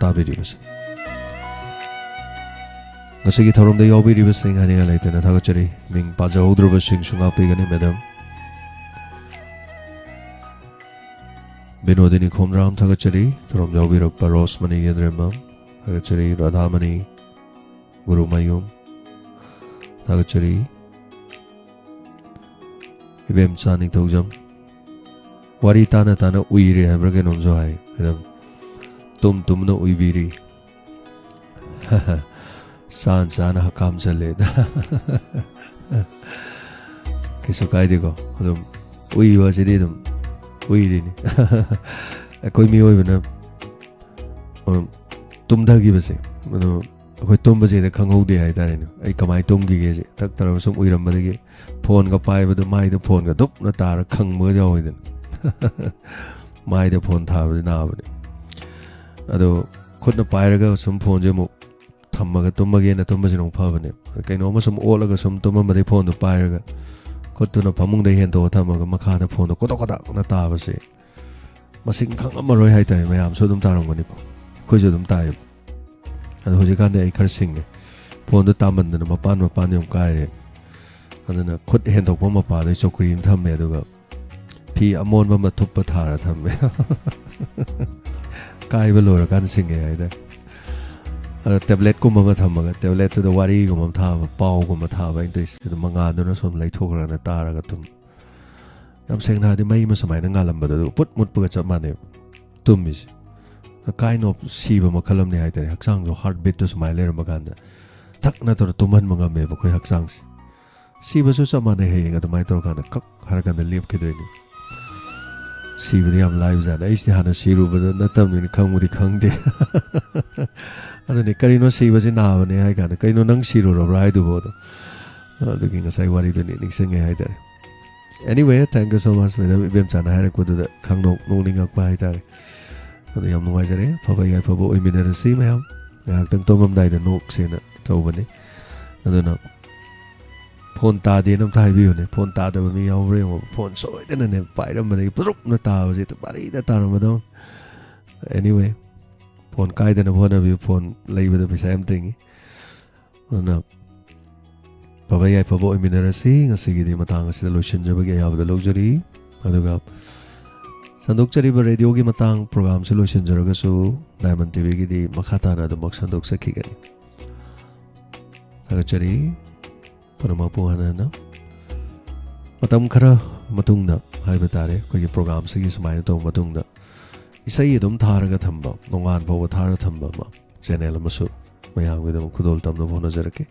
tabiriba sing Asigi thoromda yobiriba sing haniga laitena tagachari ming paja udruba sing sunga pigani madam Binodini khomram tagachari thorom yobirak paros mani yedrema Tagachari Radhamani Guru Mayum Tagachari Ibem Chani Tawjam Wari Tana Tana Uiri Habragan Umzohai Tum Tumno Uibiri San Sana Hakam Saled Kisukai Digo Ui was it idum Uiri A koi mi oivana tumdagi base mano khoi tumba je da khanghode hai tare ne ai kamai tumgi ge je tak tar sum uiram badagi phone ga pai badu mai da phone ga dup na tar khangma ja hoiden mai da phone tha badu na badu ado khut na pai ga sum phone je mu thamma ga tumma ge na tumba je no pha bane kai no ma sum ola ga sum tumma ma de phone da pai ga khut na phamung da hen do thamma ga makha da phone ko da na ta base masing khang amaroi hai tai mayam so dum tarang gani ko khoi jo dum tai ado hoje kan ai khar sing phone da taman da mapan yom kai re adana khut hen dok ma pa da chokri tham me aduga phi amon ma thup pa thara tham me kai ba lor kan sing ai da tablet ko ma tham ga tablet to da wari ko ma tha pau ko ma tha ba intis da manga do na som lai thok ra na tar ga tum yam seng na di mai ma samai na ngalam ba do put mut pa cha ma ne tum mi a kind of siba makalam ni haitare haksang jo heartbeat to smile maganda tak na tor tuman mga me ba koi haksang siba su sama ne he ga mai tor kana kak har kana lep ke doini siba di am live jana is ni hana siru ba na tam ni khang mu di khang de ana ne kari no siba ji na ba ne hai kana kai no nang siru ro rai du bo do looking asai wari do ni ning sing hai haitare anyway thank you so much me da bem chana hai ko do khang no no ning ak ba haitare ada yam nuai jare phaba yai phabo oi minera si mayam ngak tang tomam dai da nok se na tawbani aduna phone ta de nam thai bi ne phone ta da mi yaw re mo phone so de na ne pai ram ba prup na ta ba je ta bari da ta ram da anyway phone kai da na phone bi phone lai ba da bi sam ting aduna phaba yai phabo oi minera si ngasi gi di matang asi da lotion ja ba ge ya ba da luxury aduga Sandokchariba radio gi matang program solution jaraga su Diamond TV gi di makhata na do mak sandok sakhi gani sagachari parama puhana na matam khara matung na haiba tare ko gi program se gi smai to matung na isai dum tharaga thamba nongan bawa thara thamba ma channel ma su mayang wi dum khudol tam no bona jarake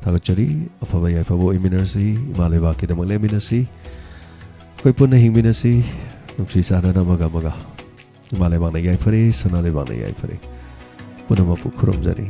sagachari afabai afabo iminasi maleba ki dam leminasi koi punna hingminasi Nuksi sana na maga. Malay bang na yai fari, sana le bang na yai fari. Puna mapu kurum jari.